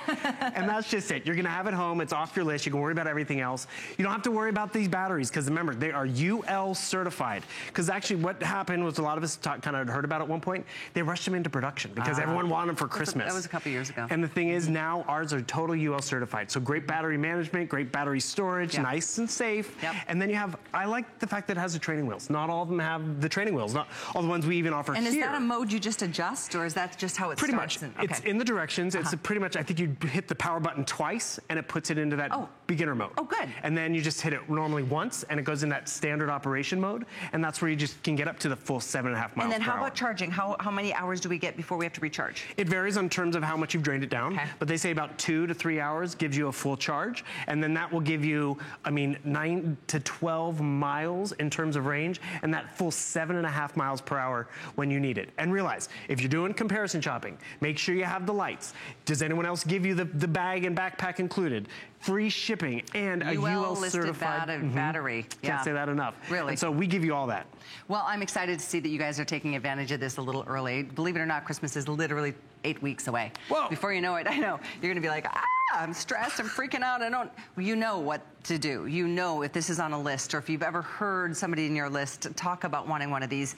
And that's just it. You're going to have it home. It's off your list. You can worry about everything else. You don't have to worry about these batteries, because remember, they are UL certified. Because actually what happened was a lot of us kind of heard about at one point, they rushed them into production because everyone wanted them for Christmas. That was a couple years ago. And the thing is, now ours are total UL certified. So great battery management, great battery storage, nice and safe. And then you have, I like the fact that it has the training wheels. Not all of them have the training wheels. Not all the ones we even offer here. And is that a mode you just adjust, or is that just how it pretty starts? Much. It's in the directions. It's pretty much, I think you hit the power button twice, and it puts it into that beginner mode. Oh, good. And then you just hit it normally once, and it goes in that standard operation mode, and that's where you just can get up to the full 7.5 miles per hour. And then how about charging? How many hours do we get before we have to recharge? It varies in terms of how much you've drained it down, but they say about 2 to 3 hours gives you a full charge, and then that will give you, I mean, 9 to 12 miles in terms of range, and that full 7.5 miles per hour when you need it. And realize, if you're doing comparison shopping, make sure you have the lights. Does anyone else give you the bag and backpack included? Free shipping and a UL certified battery. Can't say that enough. Really? And so we give you all that. Well, I'm excited to see that you guys are taking advantage of this a little early. Believe it or not, Christmas is literally 8 weeks away. Whoa. Before you know it, I know, you're gonna be like, I'm stressed, I'm freaking out, well, you know what to do. You know if this is on a list, or if you've ever heard somebody in your list talk about wanting one of these,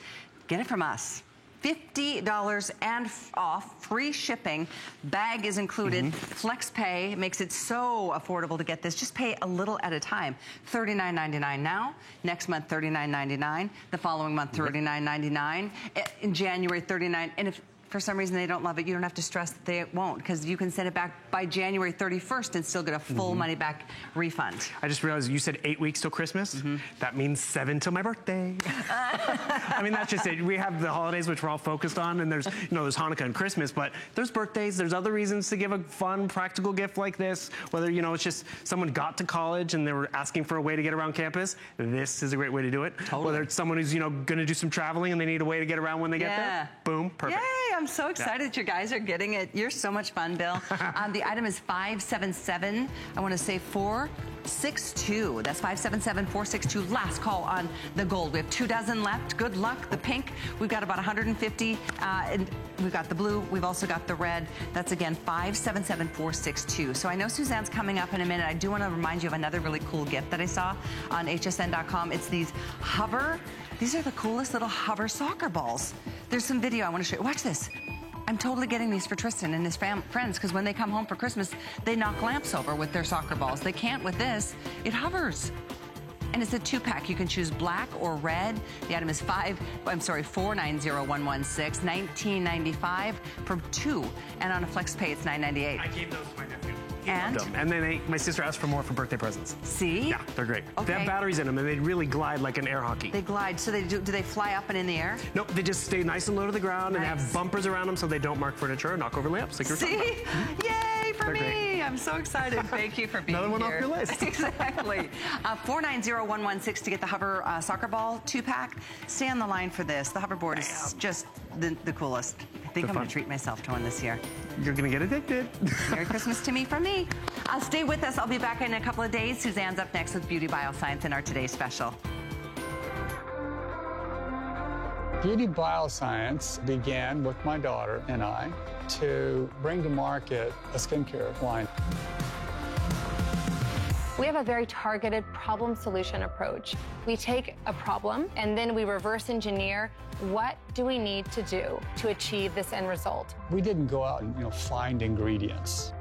get it from us. $50 and off, free shipping, bag is included, flex pay makes it so affordable to get this. Just pay a little at a time. $39.99 now, next month $39.99, the following month $39.99, in January $39, and if for some reason they don't love it, you don't have to stress that they won't, because you can send it back by January 31st and still get a full money back refund. I just realized you said 8 weeks till Christmas. That means 7 till my birthday. I mean, that's just it. We have the holidays, which we're all focused on, and there's, there's Hanukkah and Christmas, but there's birthdays, there's other reasons to give a fun, practical gift like this. Whether, it's just someone got to college and they were asking for a way to get around campus, this is a great way to do it. Totally. Whether it's someone who's, going to do some traveling and they need a way to get around when they get there, boom, perfect. Yay, I'm so excited that you guys are getting it. You're so much fun, Bill. The item is 577, I want to say 462. That's 577-462. Last call on the gold. We have 2 dozen left. Good luck. The pink, we've got about 150. And we've got the blue. We've also got the red. That's, again, 577-462. So I know Suzanne's coming up in a minute. I do want to remind you of another really cool gift that I saw on hsn.com. It's these hover. These are the coolest little hover soccer balls. There's some video I want to show you. Watch this. I'm totally getting these for Tristan and his friends, because when they come home for Christmas, they knock lamps over with their soccer balls. They can't with this. It hovers. And it's a 2-pack. You can choose black or red. The item is $490,116, $19.95 for 2. And on a flex pay, it's $9.98. I gave those to my nephew. And? And then my sister asked for more for birthday presents. See? Yeah, they're great. Okay. They have batteries in them, and they really glide like an air hockey. They glide. So do they fly up and in the air? Nope, they just stay nice and low to the ground and have bumpers around them so they don't mark furniture or knock over lamps like you're talking about. Yay for They're me! great. I'm so excited. Thank you for being here. Another one off your list. Exactly. $490,116 to get the Hover soccer ball 2-pack. Stay on the line for this. The hoverboard is just the coolest. I think I'm going to treat myself to one this year. You're going to get addicted. Merry Christmas to me from me. Stay with us. I'll be back in a couple of days. Suzanne's up next with Beauty Bioscience in our Today Special. Beauty Bioscience began with my daughter and I to bring to market a skincare line. We have a very targeted problem solution approach. We take a problem and then we reverse engineer what do we need to do to achieve this end result. We didn't go out and find ingredients.